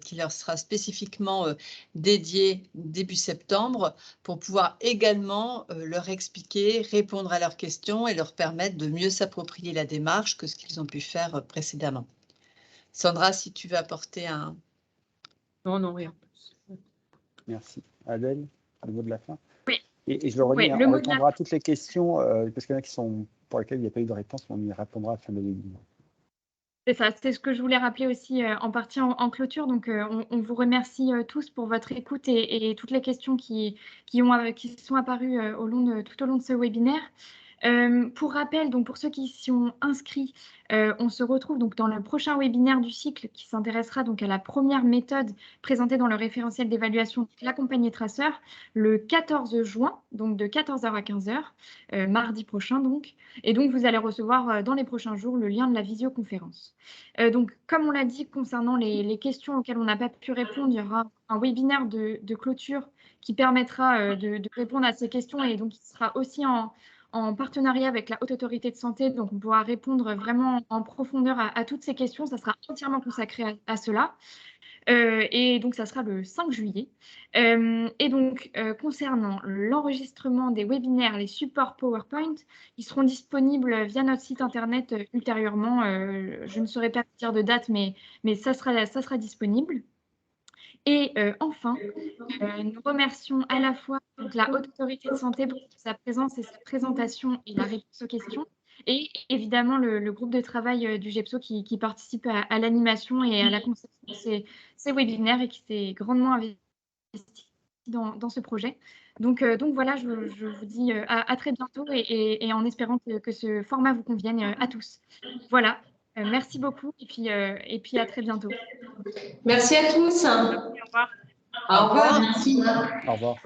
qui leur sera spécifiquement dédié début septembre pour pouvoir également leur expliquer, répondre à leurs questions et leur permettre de mieux s'approprier la démarche que ce qu'ils ont pu faire précédemment. Sandra, si tu veux apporter un... Non, rien. Merci. Adèle, le mot de la fin. Oui. Et je le redis, on répondra à toutes les questions, parce qu'il y en a qui sont pour lesquelles il n'y a pas eu de réponse, mais on y répondra à la fin de webinaire. C'est ça, c'est ce que je voulais rappeler aussi en partie en clôture. Donc, on vous remercie tous pour votre écoute et toutes les questions qui sont apparues tout au long de ce webinaire. Pour rappel, donc pour ceux qui s'y sont inscrits, on se retrouve donc dans le prochain webinaire du cycle qui s'intéressera donc à la première méthode présentée dans le référentiel d'évaluation de l'accompagné traceur le 14 juin, donc de 14h à 15h, mardi prochain donc. Et donc, vous allez recevoir dans les prochains jours le lien de la visioconférence. Donc, comme on l'a dit concernant les questions auxquelles on n'a pas pu répondre, il y aura un webinaire de clôture qui permettra de répondre à ces questions et donc il sera aussi en partenariat avec la Haute Autorité de Santé, donc on pourra répondre vraiment en profondeur à toutes ces questions. Ça sera entièrement consacré à cela. Et donc, ça sera le 5 juillet. Et donc, concernant l'enregistrement des webinaires, les supports PowerPoint, ils seront disponibles via notre site internet ultérieurement. Je ne saurais pas dire de date, mais ça sera disponible. Et enfin, nous remercions à la fois donc, la Haute Autorité de Santé pour sa présence et sa présentation et la réponse aux questions, et évidemment le groupe de travail du GEPSO qui participe à l'animation et à la conception de ces webinaires et qui s'est grandement investi dans ce projet. Donc voilà, je vous dis à très bientôt et en espérant que ce format vous convienne à tous. Voilà. Merci beaucoup et puis à très bientôt. Merci à tous. Au revoir. Au revoir. Merci. Au revoir.